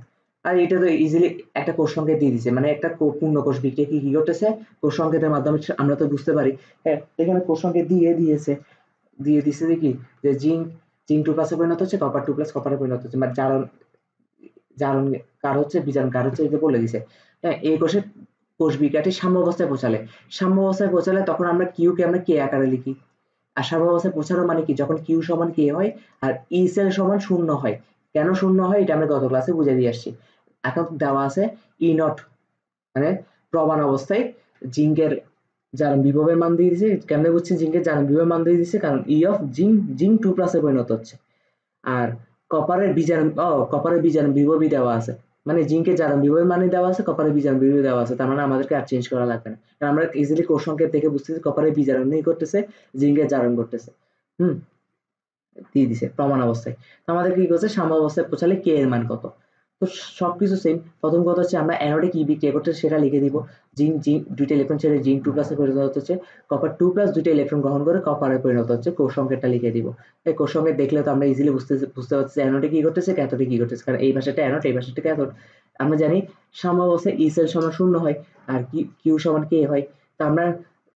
আর এটা তো ইজিলি একটা কোষ সংকেত দিয়ে দিচ্ছে, মানে একটা পূর্ণ কোষ বিক্রিয়া কি করতেছে কোষ সংকেতের মাধ্যমে আমরা তো বুঝতে পারি। হ্যাঁ, এখানে কোষ সংকেত দিয়ে দিছে যে কি, যে জিঙ্ক 2+ এ পরিণত হচ্ছে, কপার 2+ কপারে পরিণত হচ্ছে, মানে জারণ জারণ কার হচ্ছে, বিজারণ কার হচ্ছে, এটা বলে দিছে। হ্যাঁ, এই কোষ বিক্রিয়াটি সাম্য অবস্থায় পৌঁছালে তখন আমরা কিউ কে আমরা কে আকারে লিখি। আর স্বাভাবিক অবস্থায় পৌঁছানো মানে কি, যখন কিউ সমান কে হয় আর ই সেল সমান 0 হয়। কেন 0 হয় এটা আমরা গত ক্লাসে বুঝে দিয়ে আসছি। এখন দেওয়া আছে ই নট, মানে প্রমাণ অবস্থায় জিঙ্কের জারণ বিভবের মান দিয়ে দিছে। কেমনে বুঝছি জিঙ্কের জারণ বিভবের মান দিয়ে দিছে, কারণ ই অফ জিঙ্ক 2+ এ পরিণত হচ্ছে। আর কপারের বিজারণ বিভবই দেওয়া আছে, মানে জিঙ্কের জারণ বিভবের মানে দেওয়া আছে, কপারের বিজারণ বিভব দেওয়া আছে। তার মানে আমাদেরকে আর চেঞ্জ করা লাগবে না, কারণ আমরা ইজিলি কোষ সংকেত দেখে বুঝতেছি কপারের বিজারণই করতেছে, জিঙ্কের জারণ করতেছে। দিয়ে দিছে প্রমাণ অবস্থায়। আমাদের কি করছে, সাম্য অবস্থায় পৌঁছালে কে এর মান কত। তো সবকিছু সেম। প্রথম কথা হচ্ছে আমরা অ্যানোডে কি বিক্রিয়া করতে সেটা লিখে দিব। জিঙ্ক দুইটা ইলেকট্রন ছেড়ে জিঙ্ক 2+ এ পরিণত হচ্ছে, কপার 2+ দুইটা ইলেকট্রন গ্রহণ করে কপারে পরিণত হচ্ছে। কোষ সংকেতটা লিখে দিব। এই কোষ সংকেত দেখলে তো আমরা ইজিলি বুঝতে পারছি অ্যানোডে কি করতেছে, ক্যাথোডে কি করতেছে, কারণ এই পাশেটা অ্যানোড, এই পাশেটা ক্যাথোড। আমরা জানি সাম্য অবস্থায় ই সেল সমান 0 হয় আর কিউ সমান কে হয়। তা আমরা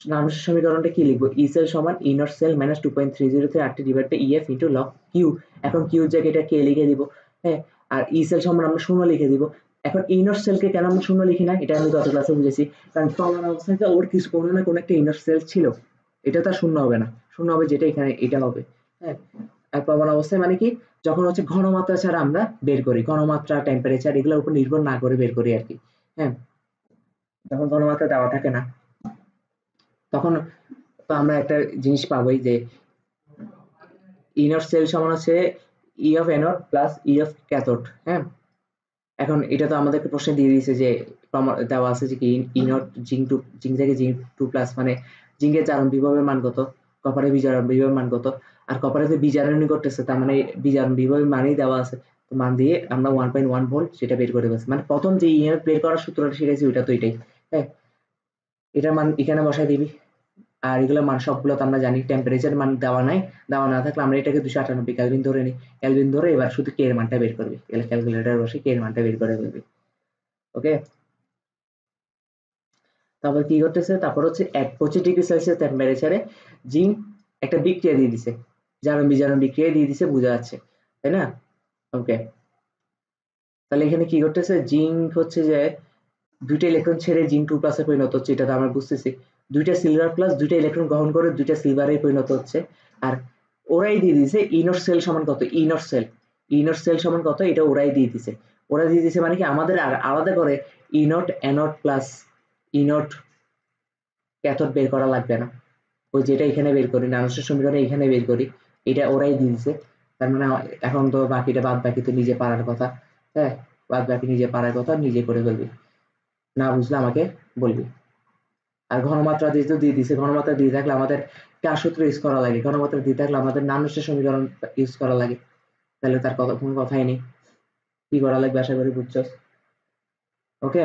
নামসের সমীকরণটা কি লিখবো, ই সেল সমান E naught cell minus 2.3038 divide by EF into log Q. এখন কিউর জায়গায় এটা কে লিখে দিব, হ্যাঁ। আর ই সেল সমান আমরা 0 লিখে দিব। এখন ই নট সেলকে কেন আমরা 0 লিখি না, এটা আমি গত ক্লাসে বুঝেছি, কারণ প্রমাণ অবস্থায় ওর কিছু কোনো না কোনো একটা ই নট সেল ছিল, এটা তো 0 হবে না, 0 হবে যেটা এখানে এটা হবে, হ্যাঁ। আর প্রমাণ অবস্থায় মানে কি, যখন হচ্ছে ঘনমাত্রা ছাড়া আমরা বের করি, ঘনমাত্রা টেম্পারেচার এগুলোর উপর নির্ভর না করে বের করি আর কি, হ্যাঁ। যখন ঘনমাত্রা দেওয়া থাকে না তখন তো আমরা একটা জিনিস পাবোই যে ই নট সেল সমান হচ্ছে E of anode plus E of cathode, হ্যাঁ। এখন এটা তো আমাদেরকে প্রশ্নে দিয়ে দিয়েছে যে দেওয়া আছে যে কি ই নট জিঙ্ক থেকে জিঙ্ক 2+ মানে জিঙ্কের জারণ বিভবের মান কত, কপারের বিজারণ বিভবের মান কত। আর কপারে যে বিজারণই করতেছে তার মানে বিজারণ বিভবের মানই দেওয়া আছে, তো মান দিয়ে আমরা 1.1 ভোল্ট সেটা বের করে ফেলছি। মানে প্রথম যে ইএমএফ বের করার সূত্রটা শিখেছি ওইটা তো এটাই, হ্যাঁ। এটার মান এখানে বসাই দিবি। আর এগুলোর মান সবগুলো তো আমরা জানি, টেম্পারেচার মান দেওয়া নাই, দেওয়া না থাকলে আমরা এটাকে 298 কেলভিন ধরে নিই। কেলভিন ধরে এবার শুধু কে এর মানটা বের করবি, তাহলে ক্যালকুলেটর বসে কে এর মানটা বের করে ফেলবি। ওকে, তারপর কি করতেছে, তারপর হচ্ছে 25°C টেম্পারেচারে জিঙ্ক একটা বিক্রিয়া দিয়ে দিছে, জারণ বিজারণ বিক্রিয়া দিয়ে দিছে, বোঝা যাচ্ছে তাই না। ওকে, তাহলে এখানে কি করতেছে, জিঙ্ক হচ্ছে যে দুইটা ইলেকট্রন ছেড়ে জিঙ্ক 2+ এ পরিণত হচ্ছে, এটা তো আমরা বুঝতেছি। দুইটা সিলভার প্লাস দুইটা ইলেকট্রন গ্রহণ করে দুইটা সিলভারে পরিণত হচ্ছে। আর ওরাই দিয়ে দিছে ই নট সেল সমান কত, ই নট সেল সমান কত এটা ওরাই দিয়ে দিছে। ওরা দিয়ে দিছে মানে কি আমাদের আর আলাদা করে E naught anode plus E naught cathode বের করা লাগবে না। ওই যেটা এখানে বের করি, নানুসের সমীকরণে এখানে বের করি, এটা ওরাই দিয়ে দিছে। তার মানে এখন তো বাকিটা বাদ বাকি তো নিজে পারার কথা, হ্যাঁ। বাদ বাকি নিজে পারার কথা, নিজে করে ফেলবি, না বুঝলে আমাকে বলবি। আর ঘনমাত্রা যেহেতু দিয়ে দিছে, ঘনমাত্রা দিয়ে থাকলে আমাদের কার সূত্র ইউজ করা লাগে, ঘনমাত্রা দিয়ে থাকলে আমাদের নানুসের সমীকরণ ইউজ করা লাগে, তাহলে তার কথা কোনো কথাই নেই। কি করা লাগবে আশা করি বুঝছস। ওকে,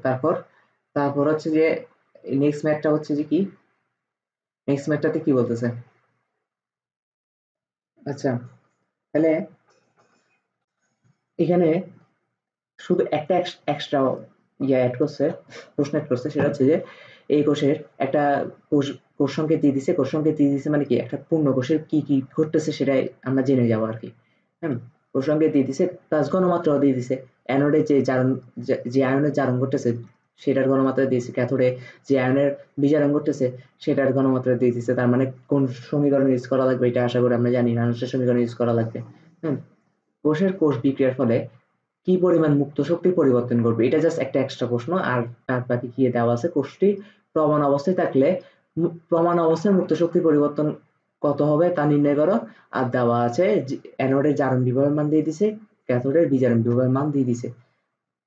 তারপর তারপর হচ্ছে যে নেক্সট ম্যাথটা হচ্ছে যে কি, নেক্সট ম্যাথটাতে কি বলতেছে, আচ্ছা তাহলে এখানে শুধু একটা এক্সট্রা অ্যাড করছে, প্রশ্ন অ্যাড করছে, সেটা হচ্ছে যে এই কোষের একটা কোষ কোষ সংকেত দিয়ে দিছে, কোষ সংকেত দিয়ে দিছে মানে কি একটা পূর্ণ কোষের কি কি ঘটতেছে সেটাই আমরা জেনে যাবো আর কি, হ্যাঁ। কোষ সংকেত দিয়ে দিছে প্লাস ঘনমাত্রাও দিয়ে দিছে, অ্যানোডে যে জারণ, যে আয়নের জারণ ঘটতেছে সেটার ঘনমাত্রা দিয়েছে, ক্যাথোডে যে আয়নের বিজারণ ঘটতেছে সেটার ঘনমাত্রা দিয়ে দিছে। তার মানে কোন সমীকরণ ইউজ করা লাগবে এটা আশা করি আমরা জানি, নানুসের সমীকরণ ইউজ করা লাগবে, হ্যাঁ। কোষের কোষ বিক্রিয়ার ফলে কি পরিমাণ মুক্ত শক্তি পরিবর্তন করবে, এটা জাস্ট একটা এক্সট্রা প্রশ্ন। আর তার বাকি কি দেওয়া আছে, কোষটি প্রমাণ অবস্থায় থাকলে প্রমাণ অবস্থায় মুক্ত শক্তি পরিবর্তন কত হবে তা নির্ণয় করো। আর দেওয়া আছে অ্যানোডের জারণ বিভবের মান দিয়ে দিছে, ক্যাথোডের বিজারণ বিভবের মান দিয়ে দিছে।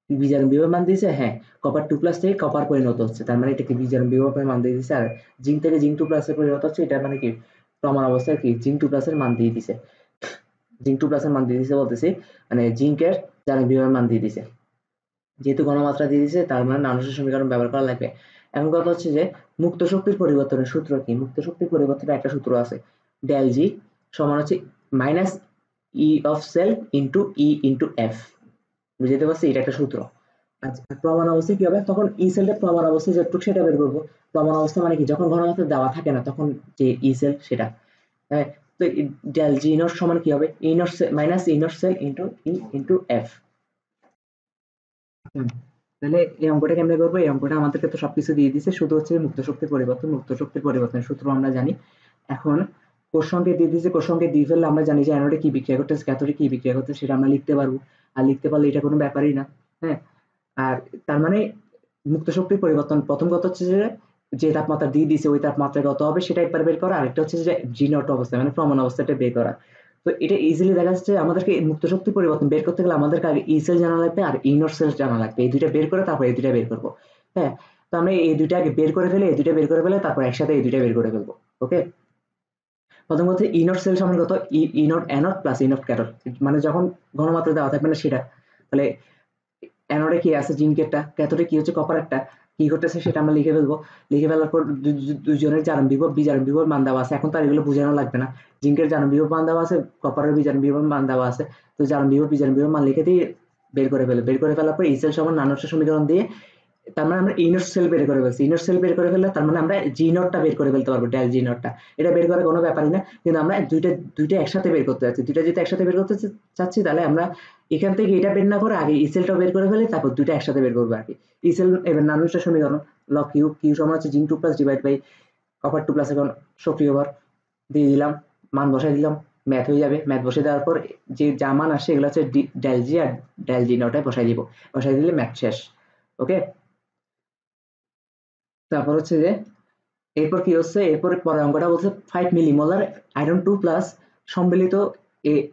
বিজারণ বিভবের মান দিয়েছে, হ্যাঁ। কপার 2+ থেকে কপার পরিণত হচ্ছে, তার মানে এটা কি বিজারণ বিভবের মান দিয়ে দিছে। আর জিঙ্ক থেকে জিঙ্ক 2+ এ পরিণত হচ্ছে, এটা মানে কি প্রমাণ অবস্থায় কি জিঙ্ক 2+ এর মান দিয়ে দিছে। জিঙ্ক 2+ এর মান দিয়ে দিছে বলতেছি মানে জিঙ্কের জারণ বিভবের মান দিয়ে দিছে, যেহেতু ঘনমাত্রা দিয়ে দিছে তার মানে নানুসের সমীকরণ ব্যবহার করা লাগবে। এখন কথা হচ্ছে যে মুক্ত শক্তির পরিবর্তনের সূত্র কি, মুক্ত শক্তির পরিবর্তনের একটা সূত্র আছে, ডেল জি সমান হচ্ছে minus E of cell into E into F, বুঝতে পারছি, এটা একটা সূত্র। আচ্ছা, প্রমাণ অবস্থায় কি হবে, তখন ই সেলটা প্রমাণ অবস্থায় যতটুকু সেটা বের করবো। প্রমাণ অবস্থা মানে কি, যখন ঘনমাত্রা দেওয়া থাকে না তখন যে ই সেল সেটা, হ্যাঁ। তো ডেল জি নট সমান কি হবে, E naught minus E naught cell into E into F. তাহলে এই অঙ্কটা কেমনে করবো? এই অঙ্কটা আমাদেরকে তো সবকিছু দিয়ে দিছে, শুধু হচ্ছে মুক্ত শক্তির পরিবর্তন সূত্র আমরা জানি। এখন কোষ সংকেত দিয়ে দিয়েছে, কোষ সংকেত দিয়ে ফেললে আমরা জানি যে অ্যানোডে কি বিক্রিয়া করতেছে, ক্যাথোডে কি বিক্রিয়া করতেছে, সেটা আমরা লিখতে পারবো। আর লিখতে পারলে এটা কোনো ব্যাপারই না। হ্যাঁ, আর তার মানে মুক্ত শক্তির পরিবর্তন প্রথম কথা হচ্ছে যে যে তাপমাত্রা দিয়ে দিছে ওই তাপমাত্রায় কত হবে সেটা একবার বের করা, আরেকটা হচ্ছে যে জি নট অবস্থা মানে প্রমাণ অবস্থাটা বের করা। তো এটা ইজিলি দেখা যাচ্ছে আমাদেরকে মুক্ত শক্তি পরিবর্তন বের করতে গেলে আমাদেরকে আগে ই সেল জানা লাগবে আর ইনর সেল জানা লাগবে, এই দুইটা বের করে তারপর এই দুইটা বের করবো। হ্যাঁ, তো আমরা এই দুইটা আগে বের করে ফেলে এই দুইটা বের করে ফেলে তারপর একসাথে এই দুইটা বের করে ফেলবো। ওকে, প্রথম কথা ইনর সেল সমান কত, ইনট অ্যানোড প্লাস ইনট ক্যাথোড, মানে যখন ঘনমাত্রা দেওয়া থাকবে না সেটা। তাহলে অ্যানোডে কি আছে জিঙ্কেরটা, ক্যাথোডে কি হচ্ছে কপারেরটা, কি করতেছে সেটা আমরা লিখে ফেলবো। লিখে ফেলার পর দুজনের জারণ বিভব বিজারণ বিভব মান দেওয়া আছে, এখন তো আর এগুলো বোঝানো লাগবে না। জিঙ্কের জারণ বিভব মান দেওয়া আছে, কপারের বিজারণ বিভব মান দেওয়া আছে, তো জারণ বিভব বিজারণ বিভব মান লিখে দিয়ে বের করে ফেলে, বের করে ফেলার পর ইসেল সমান নানস্য সমীকরণ দিয়ে তার মানে আমরা ইনর সেল বের করে ফেলছি, ইনর সেল বের করে ফেললে তার মানে আমরা জি নটটা বের করে ফেলতে পারবো, ডেল জি নটটা। এটা বের করার কোনো ব্যাপারই না, কিন্তু আমরা দুইটা দুইটা একসাথে বের করতে যাচ্ছি। দুইটা যেহেতু একসাথে বের করতে চাচ্ছি তাহলে আমরা এখান থেকে এটা বের না করে আগে ইসেলটা বের করে ফেলি, তারপর দুইটা একসাথে বের করবো আর কি। ইসেল এবার নানস্য সমীকরণ লগ কিউ, কিউ সমান হচ্ছে zinc 2 plus divide by copper 2 plus, এখন সক্রিয় ভর দিয়ে দিলাম, মান বসাই দিলাম, ম্যাথ হয়ে যাবে। ম্যাথ বসে দেওয়ার পর যে যা মান আসে এগুলো হচ্ছে ডেল জি আর ডেল জি নটায় বসাই দিব, বসাই দিলে ম্যাথ শেষ। ওকে, তারপর হচ্ছে যে এরপর কি হচ্ছে, এরপর পরের অঙ্কটা বলছে 5 মিলিমোলার আয়রন 2 প্লাস সম্মিলিত।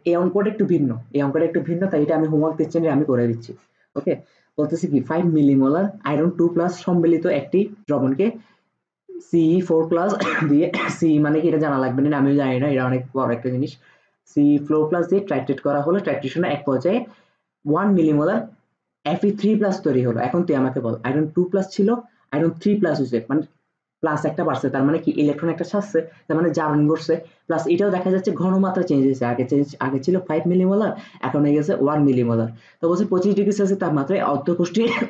এই অঙ্কটা একটু ভিন্ন, এই অঙ্কটা একটু ভিন্ন, তাই এটা আমি হোমওয়ার্ক দিচ্ছি না, আমি করে দিচ্ছি। ওকে, বলতেছি কি 5 মিলিমোলার আয়রন 2 প্লাস সম্মিলিত একটি দ্রবণকে CE4 প্লাস দিয়ে, সি মানে কি এটা জানা লাগবে না, আমিও জানি না, এটা অনেক বড় একটা জিনিস। CE4 প্লাস দিয়ে ট্রাইট্রেট করা হলো, ট্রাইট্রেশনের এক পর্যায়ে 1 মিলিমোলার Fe3 প্লাস তৈরি হলো। এখন তুই আমাকে বল আয়রন 2 প্লাস ছিল, আয়রন 3 প্লাস হয়েছে, মানে প্লাস একটা বাড়ছে, তার মানে কি ইলেকট্রন একটা ছাড়ছে, তার মানে জারণ ঘটছে। প্লাস এটাও দেখা যাচ্ছে ঘনমাত্রা চেঞ্জ হয়েছে, আগে ছিল 5 মিলিমোলার, এখন হয়ে গেছে 1 মিলিমোলার। তো বলছে 25 ডিগ্রি সেলসিয়াস তাপমাত্রায়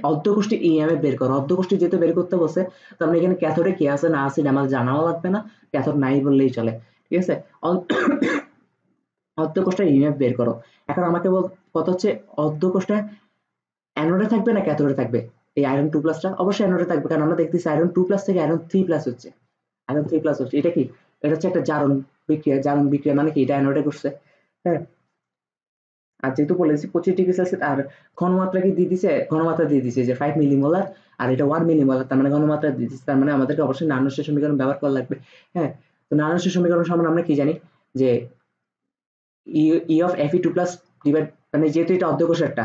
অর্ধকোষ্ঠী ইএমএফ বের করো। অর্ধকোষ্ঠী যেহেতু বের করতে বসে, তো আমরা এখানে ক্যাথোডে কি আছে না আছে আমার জানাও লাগবে না, ক্যাথোড নাই বললেই চলে। ঠিক আছে, অর্ধকোষ্ঠী ইএমএফ বের করো। এখন আমাকে বল কত হচ্ছে অর্ধকোষ্ঠী অ্যানোডে থাকবে না ক্যাথোডে থাকবে? এই আয়রন 2 প্লাসটা অবশ্যই অ্যানোডে থাকবে, কারণ আমরা দেখতেছি আয়রন 2 প্লাস থেকে আয়রন 3 প্লাস হচ্ছে, আয়রন 3 প্লাস হচ্ছে। এটা কি? এটা হচ্ছে একটা জারণ বিক্রিয়া, জারণ বিক্রিয়া মানে কি এটা অ্যানোডে করছে। হ্যাঁ, আর যেহেতু বলেছি 25 ডিগ্রি সেলসিয়াস আর ঘনমাত্রা কি দিয়ে দিছে, ঘনমাত্রা দিয়ে দিছে যে 5 মিলিমোলার আর এটা 1 মিলিমোলার, তার মানে ঘনমাত্রা দিয়ে দিছে, তার মানে আমাদেরকে অবশ্যই নানস্য সমীকরণ ব্যবহার করা লাগবে। হ্যাঁ, তো নানস্য সমীকরণ সমান আমরা কি জানি যে E of F E two plus divide, মানে যেহেতু এটা অর্ধকোষেরটা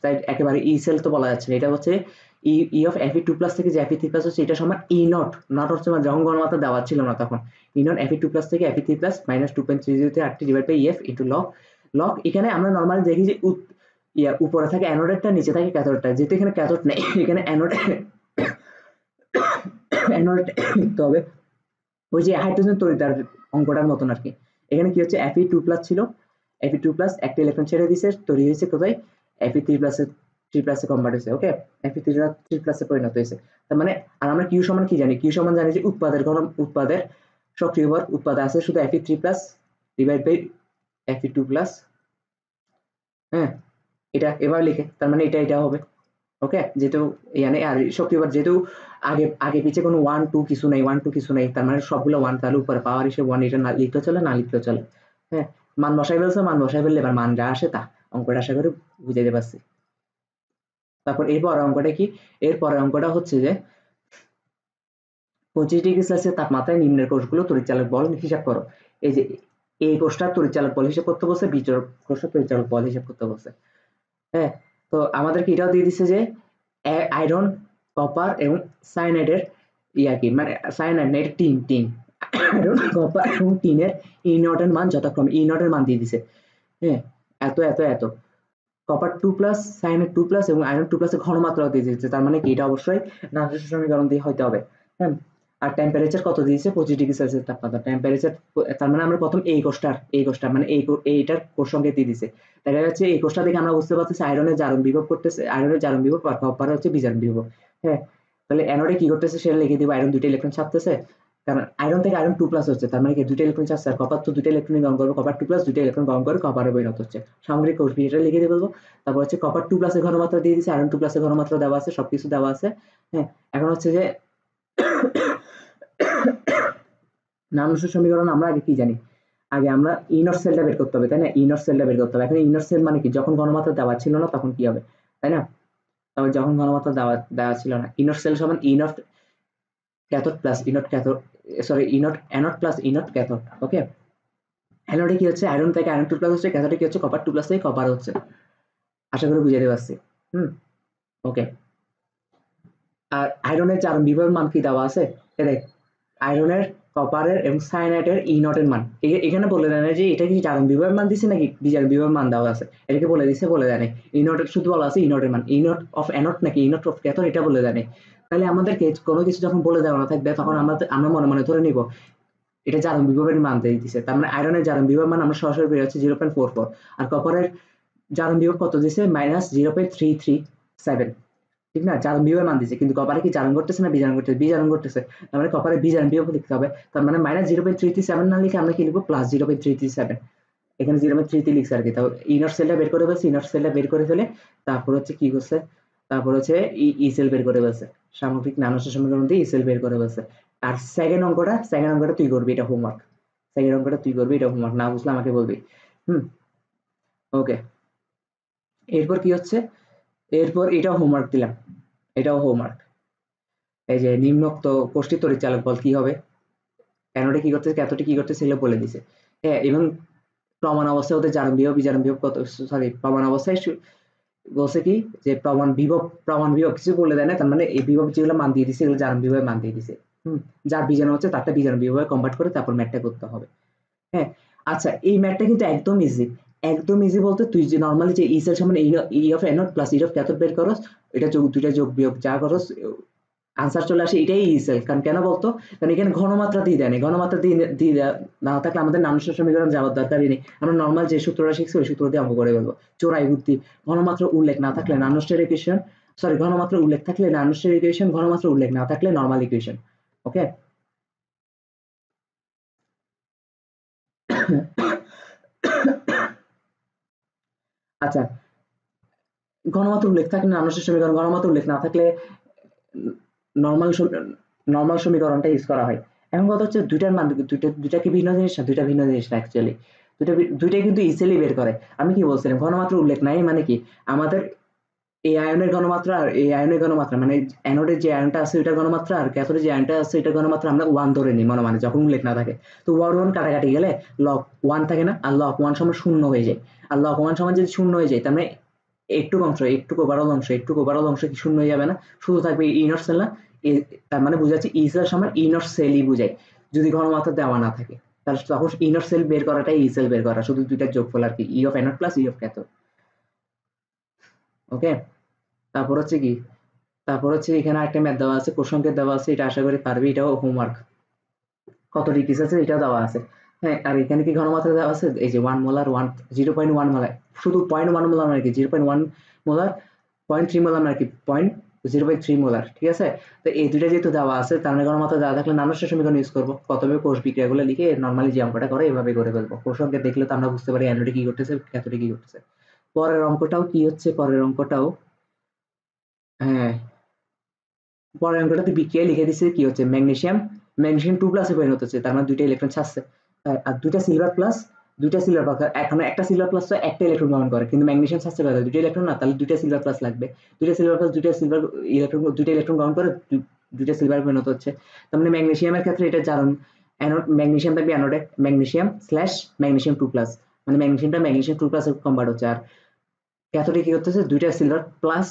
তাই একেবারে ই সেল তো বলা যাচ্ছে না, এটা হচ্ছে E of F E two plus থেকে যে এফ ই থ্রি প্লাস হচ্ছে এটা সমান ই নট, নট হচ্ছে যখন ঘনমাত্রা দেওয়া ছিল না তখন E naught F E two plus থেকে F E three plus minus 2.30 divide by F into log. Log এখানে আমরা নর্মালি দেখি যে উপরে থাকে অ্যানোডেরটা, নিচে থাকে ক্যাথোডটা, যেহেতু এখানে ক্যাথোড নেই এখানে অ্যানোড অ্যানোড লিখতে হবে, ওই যে হাইড্রোজেন তড়িৎদ্বার অঙ্কটার মতন আর কি। এখানে কি হচ্ছে এফ ই টু প্লাস ছিল, এফ ই টু প্লাস একটা ইলেকট্রন ছেড়ে দিছে, তৈরি হয়েছে কোথায় এফ ই থ্রি প্লাসে কনভার্ট হয়েছে। ওকে, এফ ই থ্রি প্লাসে পরিণত হয়েছে। তার মানে আর আমরা কিউ সমান কি জানি, কিউ সমান জানি যে উৎপাদের সক্রিয় ভর উৎপাদে আছে শুধু F E three plus divide by F E two plus. হ্যাঁ, এটা এবার লিখে তার মানে এটা হবে। ওকে, যেহেতু মানে আর শক্তিবার যেহেতু আগে আগে পিছে কোনো 1 2 কিছু নাই, 1 2 কিছু নাই, তার মানে সবগুলো 1, তাহলে উপরে পাওয়ার হিসেবে 1, এটা না লিখতে চলে না লিখতে চলে। হ্যাঁ, মান বসাই ফেলছে, মান বসাই ফেললে এবার মান যা আসে তা অঙ্কটা আশা করি বুঝাইতে পারছি। তারপর এরপর অঙ্কটা কি, এরপরে অঙ্কটা হচ্ছে যে 25 ডিগ্রি সেলসিয়াস তাপমাত্রায় নিম্নের কোষগুলো তড়িৎচালক বল হিসাব করো। এই যে এই কোষটা তড়িৎচালক বল হিসাব করতে বলছে, বি কোষটা তড়িৎচালক বল হিসাব করতে বলছে। হ্যাঁ, তো আমাদেরকে এটাও দিয়ে দিচ্ছে যে আয়রন, কপার এবং সায়ানাইডের ইয়া কি, মানে সায়ানাইড না এটা টিন আয়রন, কপার এবং টিনের ই নটের মান যথাক্রমে ই নটের মান দিয়ে দিছে। হ্যাঁ, এত এত এত কপার 2 প্লাস সায়ানাইড 2 প্লাস এবং আয়রন 2 প্লাসের ঘনমাত্রাও দিয়ে দিচ্ছে, তার মানে কি এটা অবশ্যই নামজারি সমীকরণ দিয়ে হইতে হবে। হ্যাঁ, আর টেম্পারেচার কত দিয়েছে 25 ডিগ্রি সেলসিয়াস তাপমাত্রা টেম্পারেচার, তার মানে আমরা প্রথম এই কোষটা মানে এইটার কোষ সংকেত দিয়ে দিছে। দেখা যাচ্ছে এই কোষটা দেখে আমরা বুঝতে পারতেছি আয়রনের জারণ বিভব করতেছে, আয়রনের জারণ বিভব আর কপার হচ্ছে বিজারণ বিভব। হ্যাঁ, তাহলে অ্যানোডে কি করতেছে সেটা লিখে দিব, আয়রন দুইটা ইলেকট্রন ছাপতেছে, কারণ আয়রন থেকে আয়রন 2+ হচ্ছে, তার মানে কি দুইটা ইলেকট্রন চাচ্ছে, আর কপার তো দুইটা ইলেকট্রন গ্রহণ করবে, কপার 2+ দুইটা ইলেকট্রন গ্রহণ করে কপারে পরিণত হচ্ছে। সামগ্রিক কোষবি এটা লিখে দিয়ে বলবো। তারপর হচ্ছে কপার 2+ এর ঘনমাত্রা দিয়ে দিচ্ছে, আয়রন 2+ এর ঘনমাত্রা দেওয়া আছে, সবকিছু দেওয়া আছে। হ্যাঁ, এখন হচ্ছে যে নামসের সমীকরণ আমরা আগে কি জানি, আগে আমরা ইনর সেলটা বের করতে হবে, তাই না? ইনর সেলটা বের করতে হবে। এখন ইনর সেল মানে কি, যখন ঘনমাত্রা দেওয়া ছিল না তখন কি হবে, তাই না? তবে যখন ঘনমাত্রা দেওয়া ছিল না, ইনর সেল সমান E naught cathode plus E naught cathode, sorry E naught anode plus E naught cathode. Okay, অ্যানোডে কি হচ্ছে আয়রন থেকে আয়রন 2+ হচ্ছে, ক্যাথোডে কি হচ্ছে কপার 2+ থেকে কপার হচ্ছে। আশা করি বুঝাতে পারছি। ওকে, আর আয়রনের জারণ বিভবের মান কি দেওয়া আছে, দেখ আয়রনের, কপারের এবং সায়ানাইডের ই নটের মান এখানে বলে দেয় না যে এটা কি জারণ বিভবের মান দিছে নাকি বিজারণ বিভবের মান দেওয়া আছে, এটাকে বলে দিছে, বলে দেয় নাই। ই নটের শুধু বলা আছে ই নটের মান, ই নট অফ অ্যানোড নাকি ই নট অফ ক্যাথোড এটা বলে দেয় নাই। তাহলে আমাদেরকে কোনো কিছু যখন বলে দেওয়া না থাকবে তখন আমরা মনে মনে ধরে নিব এটা জারণ বিভবের মান দিয়ে দিছে। তার মানে আয়রনের জারণ বিভব মান আমরা সরাসরি বের হচ্ছে 0.44, আর কপারের জারণ বিভব কত দিছে -0.337, ঠিক না? জারণ বিভবের মান দিছে, কিন্তু কপারে কি জারণ করতেছে না বিজারণ করতেছে? বিজারণ করতেছে, তার মানে কপারে বিজারণ বিভব লিখতে হবে। তার মানে -0.337 না লিখে আমরা কি লিখবো +0.337, এখানে 0.33 লিখছে আর কি। তারপর ইনার সেলটা বের করে ফেলছে, ইনার সেলটা বের করে ফেলে তারপর হচ্ছে কি করছে, তারপর হচ্ছে ই সেল বের করে ফেলছে, সামগ্রিক নানসের সমীকরণ দিয়ে ই সেল বের করে ফেলছে। আর সেকেন্ড অঙ্কটা তুই করবি, এটা হোমওয়ার্ক। সেকেন্ড অঙ্কটা তুই করবি, এটা হোমওয়ার্ক, না বুঝলে আমাকে বলবি। ওকে, এরপর কি হচ্ছে, এরপর এটাও হোমওয়ার্ক দিলাম, এটাও হোমওয়ার্ক। এই যে নিম্নোক্ত কোষ্ঠী তড়িৎচালক বল কি হবে, অ্যানোডে কি করতেছে ক্যাথোডে কি করতেছে সেগুলো বলে দিছে। হ্যাঁ, এবং প্রমাণ অবস্থায় ওদের জারণ বিভব বিজারণ বিভব কত, সরি প্রমাণ অবস্থায় বলছে কি যে প্রমাণ বিভব কিছু বলে দেয় না, তার মানে এই বিভব যেগুলো মান দিয়ে দিছে এগুলো জারণ বিভবের মান দিয়ে দিছে। যার বীজাণু হচ্ছে তারটা বীজাণু বিভবে কনভার্ট করে তারপর ম্যাথটা করতে হবে। হ্যাঁ, আচ্ছা এই ম্যাথটা কিন্তু একদম ইজি, একদম ইজি বলতে তুই যে নরমালি যে ই সেল সমান ই of anode plus E of cathode বের করস, এটা দুইটা যোগ বিয়োগ যা করস আনসার চলে আসে, এটাই ই সেল। কারণ কেন বলতো, কারণ এখানে ঘনমাত্রা দিয়ে দেয়নি, ঘনমাত্রা দিয়ে না থাকলে আমাদের নানুসার সমীকরণ যাওয়ার দরকারই নেই, আমরা নর্মাল যে সূত্রটা শিখছি ওই সূত্র দিয়ে অঙ্ক করে ফেলবো। চোরাই বুদ্ধি, ঘনমাত্রা উল্লেখ না থাকলে নানুসার ইকুয়েশন, সরি ঘনমাত্রা উল্লেখ থাকলে নানুসার ইকুয়েশন, ঘনমাত্রা উল্লেখ না থাকলে নর্মাল ইকুয়েশন। ওকে, আচ্ছা ঘনমাত্রা উল্লেখ থাকলে নানুসার সমীকরণ, ঘনমাত্রা উল্লেখ না থাকলে নর্মাল নর্মাল সমীকরণটা ইউজ করা হয়। এখন কথা হচ্ছে দুইটার মান দুইটা কি ভিন্ন জিনিস না? দুইটা ভিন্ন জিনিস না অ্যাকচুয়ালি, দুইটাই কিন্তু ইজিলি বের করে। আমি কি বলছিলাম ঘনমাত্রা উল্লেখ নাই মানে কি, আমাদের এই আয়নের ঘনমাত্রা আর এই আয়নের ঘনমাত্রা মানে অ্যানোডের যে আয়নটা আছে ওইটার ঘনমাত্রা আর ক্যাথোডের যে আয়নটা আছে এটার ঘনমাত্রা আমরা 1 ধরে নিই মনে মানে, যখন উল্লেখ না থাকে। তো 1 কাটাকাটি গেলে লগ 1 থাকে না, আর লগ 1 সমান 0 হয়ে যায়, আর লগ 1 সমান যদি 0 হয়ে যায় তার মানে একটু ওভারঅল অংশ কি শূন্য হয়ে যাবে না, শুধু থাকবে ইনর সেল না, তার মানে বুঝাচ্ছে ই সেল সমান ইনর সেলই বুঝায় যদি ঘনমাত্রা দেওয়া না থাকে। তাহলে তখন ইনর সেল বের করাটাই ই সেল বের করা, শুধু দুইটার যোগফল আর কি, E of anode plus E of cathode. Okay, তারপর হচ্ছে কি, তারপর হচ্ছে এখানে একটা ম্যাথ দেওয়া আছে, প্রসঙ্গের দেওয়া আছে, এটা আশা করি পারবি, এটাও হোমওয়ার্ক। কত ডিগ্রি আছে এটাও দেওয়া আছে। হ্যাঁ, আর এখানে কি ঘনমাত্রা দেওয়া আছে, এই যে 1 মোলার 0.1 মোলার, শুধু 0.1 মোলার মানে কি 0.1 মোলার, 0.3 মোলার মানে কি 0.3 মোলার, ঠিক আছে? তো এই দুইটা যেহেতু দেওয়া আছে তার মানে ঘনমাত্রা দেওয়া থাকলে নানুসার সমীকরণ ইউজ করবো, কতবে কোষ বিক্রিয়াগুলো লিখে নর্মালি যে অঙ্কটা করে এভাবে করে ফেলবো। প্রসঙ্গে দেখলে তো আমরা বুঝতে পারি অ্যানোডে কি করতেছে ক্যাথোডে কি করতেছে। পরের অঙ্কটাও কি হচ্ছে, পরের অঙ্কটাও হ্যাঁ, পরের অঙ্কটাতে বিক্রিয়া লিখে দিচ্ছে কি হচ্ছে, ম্যাগনেসিয়াম 2+ এ পরিণত হচ্ছে, তার মানে দুইটা ইলেকট্রন ছাড়ছে। আর দুইটা সিলভার প্লাস, এখন একটা সিলভার প্লাস তো একটা ইলেকট্রন গ্রহণ করে, কিন্তু ম্যাগনেসিয়াম ছাড়ছে কয়টা, দুইটা ইলেকট্রন না, তাহলে দুইটা সিলভার প্লাস লাগবে, দুইটা ইলেকট্রন গ্রহণ করে দুইটা সিলভার পরিণত হচ্ছে। তার মানে ম্যাগনেসিয়ামের ক্ষেত্রে এটা জারণ অ্যানোড, ম্যাগনেসিয়াম থাকবে অ্যানোডে, ম্যাগনেসিয়াম/ম্যাগনেসিয়াম 2+, মানে ম্যাগনেসিয়াম 2+ এ কনভার্ট হচ্ছে। আর ক্যাথোডে কি করতেছে, দুইটা সিলভার প্লাস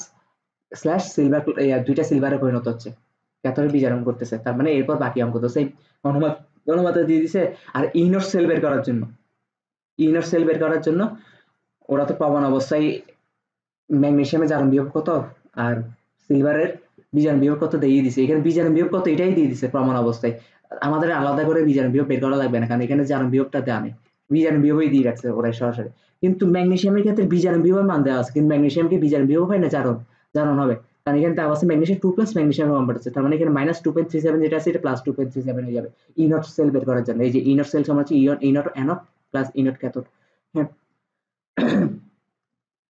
স্ল্যাশ সিলভার, দুইটা সিলভারে পরিণত হচ্ছে, ক্যাথোডে বিজারণ করতেছে। তার মানে এরপর বাকি অঙ্ক তো সেই ঘনমাত্রা দিয়ে দিছে। আর ইনর সেল বের করার জন্য ওরা তো প্রমাণ অবস্থায় ম্যাগনেসিয়ামের জারণ বিভব কত আর সিলভারের বিজারণ বিভব কত দিয়ে দিছে, এখানে বিজারণ বিভব কত এটাই দিয়ে দিছে প্রমাণ অবস্থায়, আমাদের আলাদা করে বিজারণ বিভব বের করা লাগবে না, কারণ এখানে জারণ বিভবটা দেওয়া নেই, বিজারণ বিভবই দিয়ে রাখছে ওরাই সরাসরি। কিন্তু ম্যাগনেসিয়ামের ক্ষেত্রে বিজারণ বিভবের মান দেওয়া আছে, কিন্তু ম্যাগনেসিয়ামকে বিজারণ বিভব হয় না জারণ হবে, কারণ এখানে দেওয়া আছে ম্যাগনেসিয়াম 2 প্লাস ম্যাগনেসিয়াম কম্পাউন্ড আছে, তার মানে এখানে -2.37 যেটা আছে এটা +2.37 হয়ে যাবে ই নট সেল বের করার জন্য। এই যে ই নট সেল সমান হচ্ছে E naught anode plus E naught cathode. হ্যাঁ,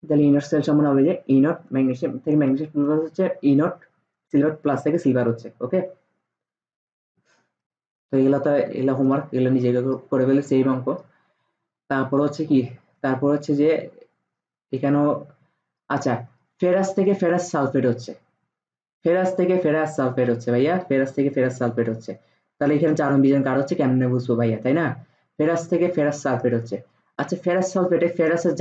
তাহলে ই নট সেল সমান হবে যে ই নট ম্যাগনেসিয়াম থেকে ম্যাগনেসিয়াম প্লাস হচ্ছে ই নট সিলভার প্লাস থেকে সিলভার হচ্ছে। ওকে, তো এগুলো হোমওয়ার্ক, এগুলো নিজে করে ফেলে সেম অঙ্ক। তারপর হচ্ছে কি, তারপর হচ্ছে যে এখানেও আচ্ছা, ফেরাস থেকে ফেরাস সালফেট হচ্ছে, ফেরাস থেকে ফেরাস সালফেট হচ্ছে ভাইয়া, ফেরাস থেকে ফেরাস সালফেট হচ্ছে। তাহলে এখানে জারণ বিজারণ কার হচ্ছে কেমনে বুঝবো ভাইয়া, তাই না? ফেরাস থেকে ফেরাস সালফেট হচ্ছে। আচ্ছা, ফেরাস সালফেটে ফেরাসের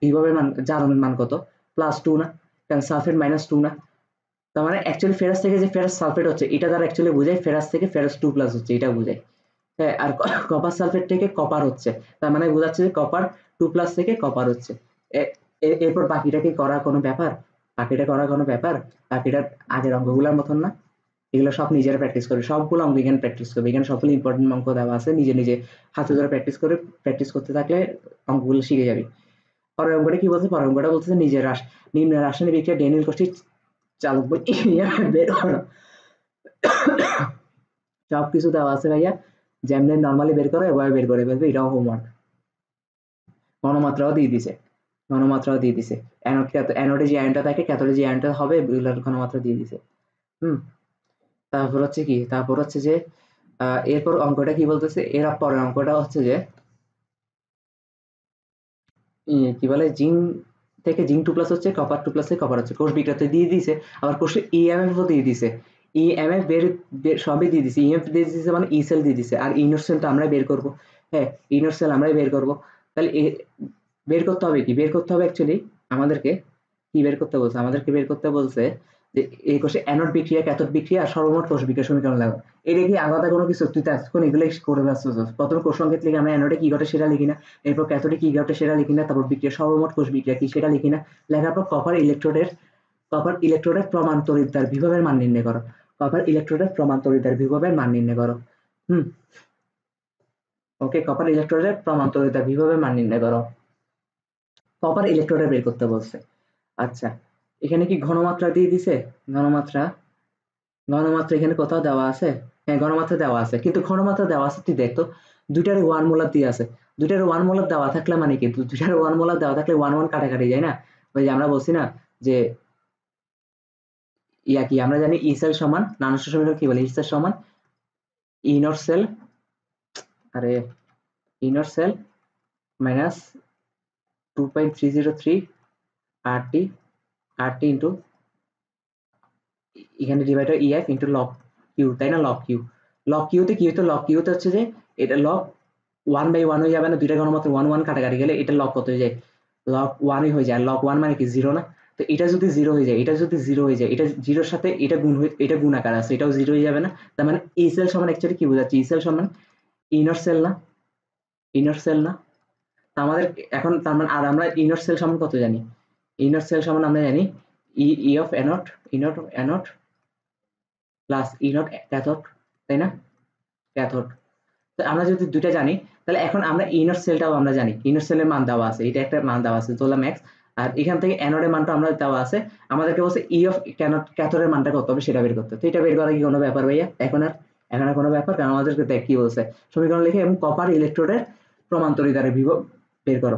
বিভবের মান, জারণের মান কত? +2 না? কারণ সালফেট -2 না? তার মানে অ্যাকচুয়ালি ফেরাস থেকে যে ফেরাস সালফেট হচ্ছে এটা দ্বারা অ্যাকচুয়ালি বোঝায় ফেরাস থেকে ফেরাস 2 প্লাস হচ্ছে, এটা বোঝায়। হ্যাঁ, আর কপার সালফেট থেকে কপার হচ্ছে, তার মানে বোঝাচ্ছে যে কপার 2 প্লাস থেকে কপার হচ্ছে। এরপর বাকিটা কি করা কোনো ব্যাপার? বাকিটা করা কোনো ব্যাপার? বাকিটা আগের অঙ্কগুলোর মতন না? এগুলো সব নিজেরা প্র্যাকটিস করবে, সবগুলো অঙ্ক এখানে প্র্যাকটিস করবে, এখানে সবগুলো ইম্পর্টেন্ট অঙ্ক দেওয়া আছে, নিজে নিজে হাতে ধরে প্র্যাকটিস করতে থাকলে অঙ্কগুলো শিখে যাবি। পরের অঙ্কটা কি বলছে? পরের অঙ্কটা বলতেছে নিম্ন রাসায়নিক বিক্রিয়া ড্যানিয়েল কোষ্ঠীর চালক বল বের করো। সবকিছু দেওয়া আছে ভাইয়া, যেমনি নর্মালি বের করো এভাবে বের করে ফেলবে, এটাও হোমওয়ার্ক। ঘনমাত্রাও দিয়ে দিছে, ঘনমাত্রাও দিয়ে দিছে, অ্যানোডে যে আয়নটা থাকে ক্যাথোডে যে আয়নটা হবে ওগুলোর ঘনমাত্রা দিয়ে দিছে। হুম, তারপর হচ্ছে কি, তারপর হচ্ছে যে এরপর অঙ্কটা কি বলতেছে, এর পরের অঙ্কটা হচ্ছে যে কি বলে, জিঙ্ক থেকে জিঙ্ক 2 প্লাস হচ্ছে, কপার 2 প্লাস থেকে কপার হচ্ছে, কোষ বিক্রিয়াতে দিয়ে দিছে, আবার কোষে ইএমএফ ও দিয়ে দিছে, ইএমএফ সবই দিয়ে দিছে, ইএমএফ দিয়ে দিছে মানে ই সেল দিয়ে দিছে, আর ইনোট সেল তো আমরাই বের করব। হ্যাঁ, ইনোট সেল আমরাই বের করব। তাহলে বের করতে হবে কি, বের করতে হবে অ্যাকচুয়ালি আমাদেরকে কি বের করতে বলছে, আমাদেরকে বের করতে বলছে যে এই কোষে অ্যানোড বিক্রিয়া, ক্যাথোড বিক্রিয়া আর সর্বমোট কোষ বিক্রিয়া সমীকরণ লাগবে। এটা কি আলাদা কোনো কিছু? তুই তো এখন এগুলোই করে ব্যস্ত। প্রথমে কোষ সংকেত লিখে আমরা অ্যানোডে কি ঘটে সেটা লিখি না, এরপর ক্যাথোডে কি ঘটে সেটা লিখি না, তারপর বিক্রিয়া সর্বমোট কোষ বিক্রিয়া কি সেটা লিখি না, লেখার পর কপার ইলেকট্রোডের প্রমাণতরিতার বিভবের মান নির্ণয় করো, কপার ইলেকট্রোডের প্রমাণতরিতার বিভবের মান নির্ণয় করো। হুম, ওকে, কপার ইলেকট্রোডের প্রমাণতরিতার বিভবের মান নির্ণয় করো, কপার ইলেকট্রোডে বের করতে বলছে। আচ্ছা, এখানে কি ঘনমাত্রা দিয়ে দিছে? ঘনমাত্রা, ঘনমাত্রা এখানে কোথাও দেওয়া আছে? হ্যাঁ, ঘনমাত্রা দেওয়া আছে, কিন্তু ঘনমাত্রা দেওয়া আছে তুই দেখতো দুইটার 1 মোলার দিয়ে আছে, দুইটার 1 মোলার দেওয়া থাকলে মানে কি, দুইটার 1 মোলার দেওয়া থাকলে 1 1 কাটাকাটি যায় না? ওই যে আমরা বলছি না যে ইয়া কি, আমরা জানি ই সেল সমান নানস্ট সমীকরণ কি বলে, ই সেল সমান ই নট সেল, আরে E naught cell minus 2.303 RT, RT into এখানে divider EF into log Q, তাই না? লগ কিউ, লগ কিউতে কি হতো, লগ কিউতে হচ্ছে যে এটা লগ 1/1 হয়ে যাবে না, দুইটা ঘনমাত্রা 1 1 কাটাকাটি গেলে এটা লগ কত হয়ে যায়? লগ 1 হয়ে যায়। লগ 1 মানে কি 0 না? তো এটা যদি 0 হয়ে যায়, এটা যদি 0 হয়ে যায়, এটা 0 এর সাথে এটা গুণ হয়ে এটা গুণ আকার আছে, এটাও 0 হয়ে যাবে না? তার মানে ই সেল সমান অ্যাকচুয়ালি কি বোঝাচ্ছে? ই সেল সমান ইনর সেল না? ইনর সেল না? তা আমাদের এখন তার মানে, আর আমরা ইনর সেল সমান কত জানি? ইনর সেল সমান আমরা জানি ই of anode, ইনট anode plus E naught cathode, তাই না? ক্যাথোড। তো আমরা যদি দুইটা জানি, তাহলে এখন আমরা ইনর সেলটাও আমরা জানি, ইনর সেলের মান দেওয়া আছে, এটা একটা মান দেওয়া আছে ধরলাম x, আর এখান থেকে অ্যানোডের মানটা আমরা দেওয়া আছে, আমাদেরকে বলছে ই অফ ক্যাথোডের মানটা কত হবে সেটা বের করতে। তো এটা বের করা কি কোনো ব্যাপার ভাইয়া? এখন আর কোনো ব্যাপার? কারণ আমাদেরকে দেখ কি বলছে, সমীকরণ লিখে এবং কপার ইলেকট্রোডের প্রমাণতরিতার বিভব বের করো।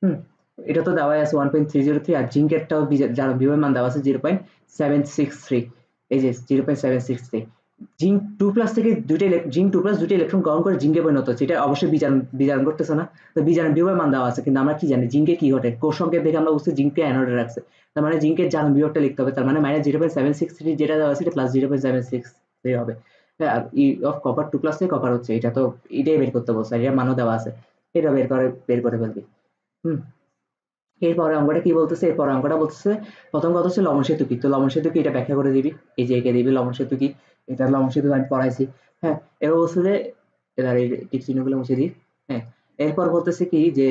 হুম, এটা তো দেওয়াই আছে 1.303, আর জিঙ্কেরটাও যার বিভবের মান দেওয়া আছে 0.763, এই যে 0.763। জিঙ্ক 2 প্লাস থেকে জিঙ্ক 2 প্লাস দুইটা ইলেকট্রন গ্রহণ করে জিঙ্কে পরিণত হচ্ছে, এটা অবশ্যই বিজারণ করতেছে না? তো বিজারণ বিভবের মান দেওয়া আছে, কিন্তু আমরা কি জানি জিঙ্কে কি ঘটে? কোষ সংকেত দেখে আমরা বুঝছি জিঙ্ককে অ্যানোডে রাখছে, তার মানে জিঙ্কের জারণ বিভবটা লিখতে হবে, তার মানে -0.763 যেটা দেওয়া আছে এটা +0.763 হবে। হ্যাঁ, আর ই অফ কপার 2 প্লাস থেকে কপার হচ্ছে, এটা তো এটাই বের করতে বলছে, এটা মানও দেওয়া আছে, এটা বের করে ফেলবি। হুম, এরপরে অঙ্কটা কি বলতেছে? এরপরে অঙ্কটা বলতেছে প্রথম কথা হচ্ছে লবণ সেতু কি, তো লবণ সেতু কি এটা ব্যাখ্যা করে দিবি, এই যে এঁকে দিবি লবণ সেতু কি, এটা লবণ সেতু আমি পড়াইছি। হ্যাঁ, এবার বলছে যে এবার এই টিক চিহ্নগুলো মুছে দিই। হ্যাঁ, এরপর বলতেছে কি যে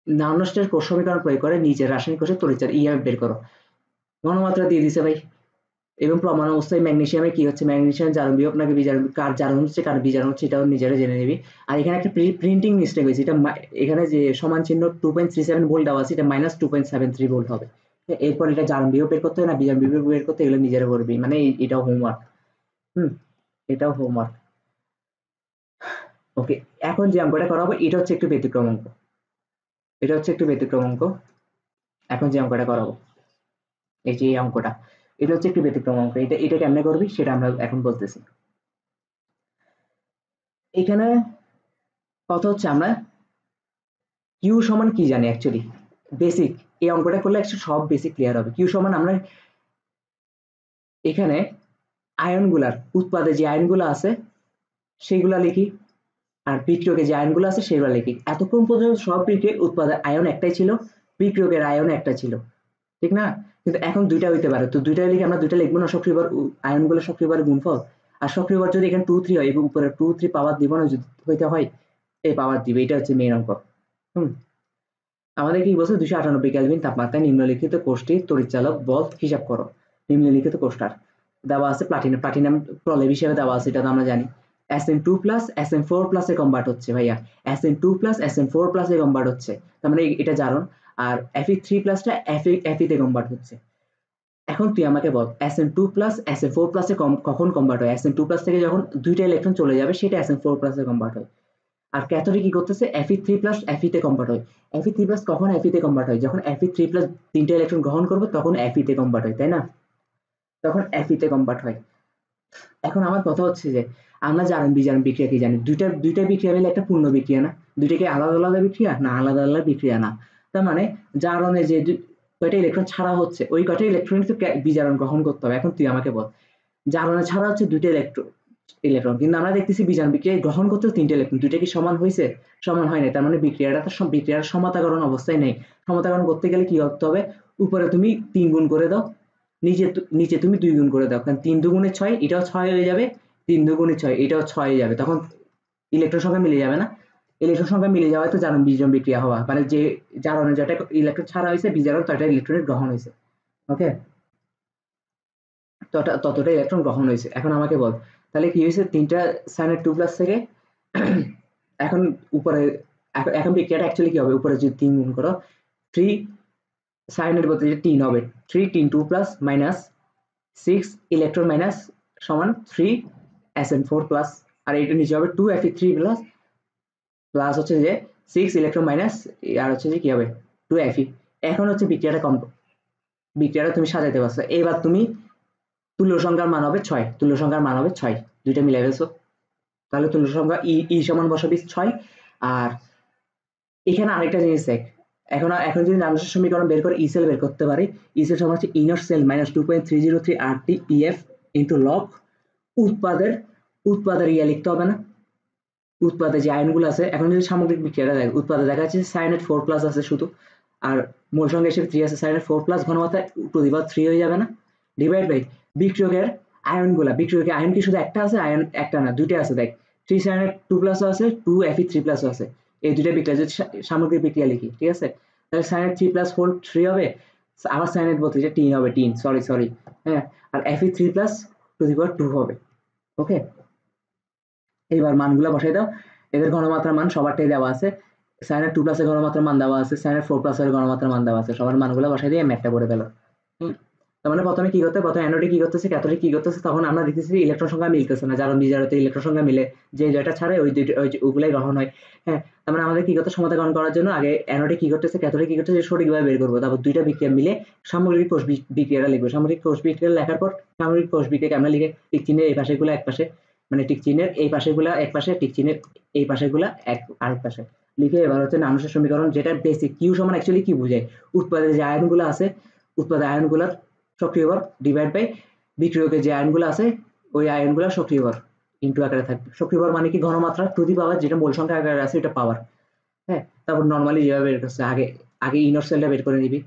নানস্টের কোষ সমীকরণ প্রয়োগ করে নিচের রাসায়নিক কোষের তড়িৎচাপ ইএমএফ বের করো। ঘনমাত্রা দিয়ে দিছে ভাই, এবং প্রমাণ অবস্থায় ম্যাগনেসিয়ামে কি হচ্ছে, ম্যাগনেসিয়াম জারণ বিভব নাকি বিজারণ, কার জারণ হচ্ছে কার বিজারণ হচ্ছে এটাও নিজেরা জেনে নিবি। আর এখানে একটা প্রিন্টিং মিস্টেক হয়েছে, এটা এখানে যে সমান চিহ্ন 2.37 ভোল্ট দেওয়া আছে, এটা -2.73 ভোল্ট হবে, এরপর এটা জারণ বিয়োগ বের করতে হয় না, বিজারণ বিয়োগ বের করতে এগুলো নিজেরা করবি, মানে এটাও হোমওয়ার্ক। এটাও হোমওয়ার্ক। ওকে, এখন যে অঙ্কটা করাবো এটা হচ্ছে একটু ব্যতিক্রম অঙ্ক, এটা হচ্ছে একটু ব্যতিক্রম অঙ্ক। এখন যে অঙ্কটা করাবো, এই যে এই অঙ্কটা, এটা হচ্ছে একটু ব্যতিক্রম অঙ্ক। এটা কেমনে করবি সেটা আমরা এখন বলতেছি। এখানে কথা হচ্ছে আমরা কিউ সমান কি জানি অ্যাকচুয়ালি, বেসিক। এই অঙ্কটা করলে একটু সব বেসিক ক্লিয়ার হবে। কিউ সমান আমরা এখানে আয়নগুলার উৎপাদে যে আয়নগুলো আছে সেগুলা লিখি, আর বিক্রিয়কে যে আয়নগুলো আছে সেগুলো লিখি। এতক্ষণ পর্যন্ত সব বিক্রিয়ক উৎপাদের আয়ন একটাই ছিল, বিক্রিয়কের আয়ন একটা ছিল, ঠিক না? কিন্তু এখন দুইটা হইতে পারে, তো দুইটা লিখে আমরা দুইটা লিখবো না, সক্রিয় আয়নগুলো সক্রিয় গুণফল। আর সক্রিয় যদি এখানে 2 3 হয় এবং উপরে 2 3 পাওয়ার দিব না, যদি হইতে হয় এই পাওয়ার দিবে। এটা হচ্ছে মেইন অঙ্ক। আমাদের কি বলছে 298 কেলভিন তাপমাত্রায় নিম্নলিখিত কোষটির তড়িৎচালক বল হিসাব করো। নিম্নলিখিত কোষটার দেওয়া আছে প্লাটিনাম প্রলেপ হিসেবে দেওয়া আছে, এটা তো আমরা জানি। Sn2 প্লাস Sn4 প্লাসে কনভার্ট হচ্ছে ভাইয়া, Sn2 প্লাস Sn4 প্লাসে কনভার্ট হচ্ছে, তার মানে এটা জারণ। আর Fe3 প্লাসটা Fe তে কনভার্ট হচ্ছে। এখন তুই আমাকে বল Sn2 প্লাস Sn4 প্লাসে কখন কনভার্ট হয়? Sn2 প্লাস থেকে যখন দুইটা ইলেকট্রন চলে যাবে সেটা Sn4 প্লাসে কনভার্ট হয়। আর ক্যাথোডে কি করতেছে? Fe3 প্লাস Fe তে কনভার্ট হয়। Fe3 প্লাস কখন Fe তে কনভার্ট হয়? যখন Fe3 প্লাস তিনটা ইলেকট্রন গ্রহণ করবে তখন Fe তে কনভার্ট হয়, তাই না? তখন Fe তে কনভার্ট হয়। এখন আমার কথা হচ্ছে যে আমরা জারণ বিজারণ বিক্রিয়া কি জানি? দুইটা বিক্রিয়া মিলে একটা পূর্ণ বিক্রিয়া না? দুইটা কি আলাদা আলাদা বিক্রিয়া? না, আলাদা আলাদা বিক্রিয়া না। তার মানে জারণে যে কয়টা ইলেকট্রন ছাড়া হচ্ছে ওই কয়টা ইলেকট্রন তো বিজারণ গ্রহণ করতে হবে। এখন তুই আমাকে বল জারণে ছাড়া হচ্ছে দুইটা ইলেকট্রন, কিন্তু আমরা দেখতেছি বিজারণ বিক্রিয়ায় গ্রহণ করতে তিনটা ইলেকট্রন, দুইটা কি সমান হয়েছে? সমান হয় না, তার মানে বিক্রিয়াটা তো বিক্রিয়ার সমতাকরণ অবস্থায় নেই। সমতাকরণ করতে গেলে কি করতে হবে? উপরে তুমি 3 গুণ করে দাও, নিচে তুমি 2 গুণ করে দাও, কারণ 3 দুগুণে 6, এটাও 6 হয়ে যাবে, 3 দুগুণে 6 এটাও 6 হয়ে যাবে, তখন ইলেকট্রন সংখ্যা মিলে যাবে না? ইলেকট্রন সংখ্যা মিলে যাওয়ায় তো জারণ বিজারণ বিক্রিয়া হওয়া, মানে যে জারণে যেটা ইলেকট্রন ছাড়া হয়েছে বিজারণ ততটা ইলেকট্রনের গ্রহণ হয়েছে। ওকে, ততটা ইলেকট্রন গ্রহণ হয়েছে। এখন আমাকে বল তাহলে কি হয়েছে? তিনটা সাইনের 2 প্লাস থেকে এখন উপরে এখন বিক্রিয়াটা অ্যাকচুয়ালি কি হবে? উপরে যদি 3 গুণ করো 3 সাইনের বদলে 3 হবে, 3 3 2 প্লাস মাইনাস 6 ইলেকট্রন মাইনাস সমান 3 Sn4 প্লাস, আর এটা নিচে হবে 2 Fe3 প্লাস প্লাস হচ্ছে যে 6 ইলেকট্রন মাইনাস আর হচ্ছে যে কি হবে 2 Fe। এখন হচ্ছে বিক্রিয়াটা তুমি সাজাতে পারছো। এবার তুমি তুল্য সংখ্যার মান হবে 6, তুল্য সংখ্যার মান হবে 6, দুইটা মিলে গেছো। তাহলে তুল্য সংখ্যা ই সমান বসাবি 6। আর এখানে আরেকটা জিনিস দেখ, এখন যদি নামসের সমীকরণ বের করে ই সেল বের করতে পারি, ই সেল সমান হচ্ছে E naught cell minus 2.303 RT EF into log উৎপাদের ইয়া লিখতে হবে না? উৎপাদে যে আয়নগুলো আছে, এখন যদি সামগ্রিক বিক্রিয়াটা দেখ, উৎপাদে দেখা যাচ্ছে সাইনেট 4 প্লাস আছে শুধু, আর মোল সংখ্যা হিসেবে 3 আছে, সাইনেট 4 প্লাস ঘনমাত্রা টু দি পাওয়ার 3 হয়ে যাবে না? ডিভাইড বাই বিক্রিয়কের বিক্রিয়কের আয়ন কি শুধু একটা আছে? আয়ন একটা না, দুইটা আছে দেখ, 3 সাইনেট 2 প্লাস আছে, 2 Fe3 প্লাস আছে। এই দুইটা বিক্রিয়া যদি সামগ্রিক বিক্রিয়া লিখি, ঠিক আছে, তাহলে সাইনেট 3 প্লাস 4 3 হবে, আবার সাইনেট বলতে যে 3 হবে, 3 সরি, হ্যাঁ, আর Fe3 প্লাস টু দি পাওয়ার 2 হবে। ওকে, এইবার মানগুলো বসাই দাও। এদের ঘনমাত্রার মান সবারটাই দেওয়া আছে, সাইনের 2 প্লাসের ঘনমাত্রার মান দেওয়া আছে, সাইনের 4 প্লাসের ঘনমাত্রার মান দেওয়া আছে, সবার মানগুলো বসাই দিয়ে ম্যাথটা করে দিল। তার মানে প্রথমে কি করতে, প্রথমে অ্যানোডে কি করতেছে, ক্যাথোডে কি করতেছে, তখন আমরা দেখতেছি ইলেকট্রন সংখ্যা মিলতেছে না, জারণ বিজারণে ইলেকট্রন সংখ্যা মিলে যে যেটা ছাড়ে ওইগুলাই গ্রহণ হয়। হ্যাঁ, তার মানে আমাদের কি করতে, সমতাকরণ করার জন্য আগে অ্যানোডে কি করতেছে ক্যাথোডে কি করতেছে সঠিকভাবে বের করবো, তারপর দুইটা বিক্রিয়া মিলে সামগ্রিক কোষ বিক্রিয়াটা লিখবো। সামগ্রিক কোষ বিক্রিয়া লেখার পর সামগ্রিক কোষ বিক্রিয়াকে আমরা লিখে টিক চিহ্নের এই পাশেগুলো এক পাশে, মানে টিক চিহ্নের এই পাশেগুলো এক পাশে, টিক চিহ্নের এই পাশেগুলো আরেক পাশে লিখে এবার হচ্ছে নামসের সমীকরণ, যেটা বেসিক। কিউ সমান অ্যাকচুয়ালি কি বোঝায়? উৎপাদে যে আয়নগুলো আছে, উৎপাদে আয়নগুলোর সক্রিয় ভর ডিভাইড বাই বিক্রিয়কের যে আয়নগুলো আছে ওই আয়নগুলো সক্রিয় ভর ইনটু আকারে থাকবে। সক্রিয় ভর মানে কি? ঘনমাত্রা টু দি পাওয়ার, যেটা মোল সংখ্যা আকারে আছে এটা পাওয়ার। হ্যাঁ, তারপর নরমালি যেভাবে বের করছে, আগে ইনর সেলটা বের করে নিবি,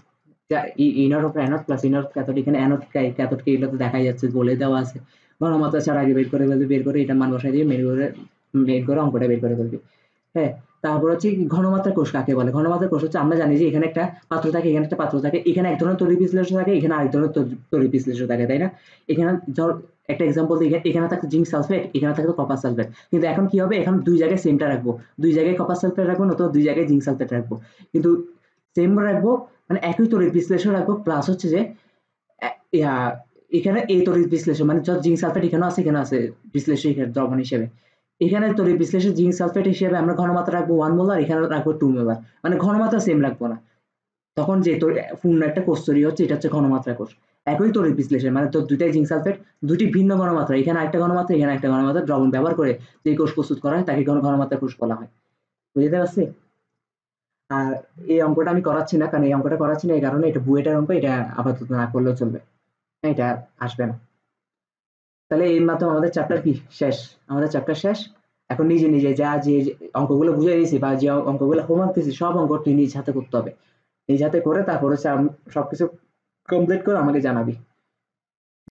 ইনর অফ অ্যানোড প্লাস ইনর ক্যাথোড। এখানে অ্যানোড ক্যাথোড কে এগুলো তো দেখাই যাচ্ছে, বলে দেওয়া আছে। ঘনমাত্রা ছাড়া আগে বের করে ফেলবি, বের করে এটা মান বসাই দিয়ে বের করে অঙ্কটা বের করে ফেলবি। হ্যাঁ, তারপর হচ্ছে ঘনমাত্রা কোষ কাকে বলে? ঘনমাত্রা কোষ হচ্ছে, আমরা জানি যে এখানে একটা পাত্র থাকে, এখানে একটা পাত্র থাকে, এখানে এক ধরনের তড়িৎ বিশ্লেষণ থাকে, এখানে আরেক ধরনের তড়িৎ বিশ্লেষণ থাকে, তাই না? এখানে ধর একটা এক্সাম্পল দিই, এখানে থাকতো জিঙ্ক সালফেট, এখানে থাকতো কপার সালফেট, কিন্তু এখন কি হবে? এখন দুই জায়গায় সেমটা রাখবো, দুই জায়গায় কপার সালফেট রাখবো, নতুবা দুই জায়গায় জিঙ্ক সালফেট রাখবো। কিন্তু সেম রাখবো, মানে একই তড়িৎ বিশ্লেষণ রাখবো, প্লাস হচ্ছে যে এখানে এই তড়িৎ বিশ্লেষণ মানে যত জিঙ্ক সালফেট এখানে আছে, এখানে আছে বিশ্লেষণ দ্রবণ হিসেবে। এখানে তড়িৎ বিশ্লেষণ জিঙ্ক সালফেট হিসেবে আমরা ঘনমাত্রা রাখবো 1 মোলার, এখানে রাখবো 2 মোলার, মানে ঘনমাত্রা সেম রাখবো না। তখন যে পূর্ণ একটা কোষ তৈরি হচ্ছে, এটা হচ্ছে ঘনমাত্রা কোষ। একই তড়িৎ বিশ্লেষণ মানে তোর দুইটাই জিঙ্ক সালফেট, দুটি ভিন্ন ঘনমাত্রা, এখানে একটা ঘনমাত্রা, এখানে একটা ঘনমাত্রা দ্রবণ ব্যবহার করে যে কোষ প্রস্তুত করা হয় তাকে ঘনমাত্রা কোষ বলা হয়। বুঝতে পারছি? আর এই অঙ্কটা আমি করাচ্ছি না, কারণ এই অঙ্কটা করাচ্ছি না এই কারণে এটা বুয়েটের অঙ্ক, এটা আপাতত না করলেও চলবে, এটা আসবে না। তাহলে এই মাত্র আমাদের চ্যাপ্টার কি শেষ, আমাদের চ্যাপ্টার শেষ। এখন নিজে নিজে যা যে অঙ্কগুলো বুঝিয়ে দিয়েছি বা যে অঙ্কগুলো হোমওয়ার্ক দিয়েছি সব অঙ্ক তুই নিজ হাতে করতে হবে, নিজ হাতে করে তারপর হচ্ছে সবকিছু কমপ্লিট করে আমাকে জানাবি।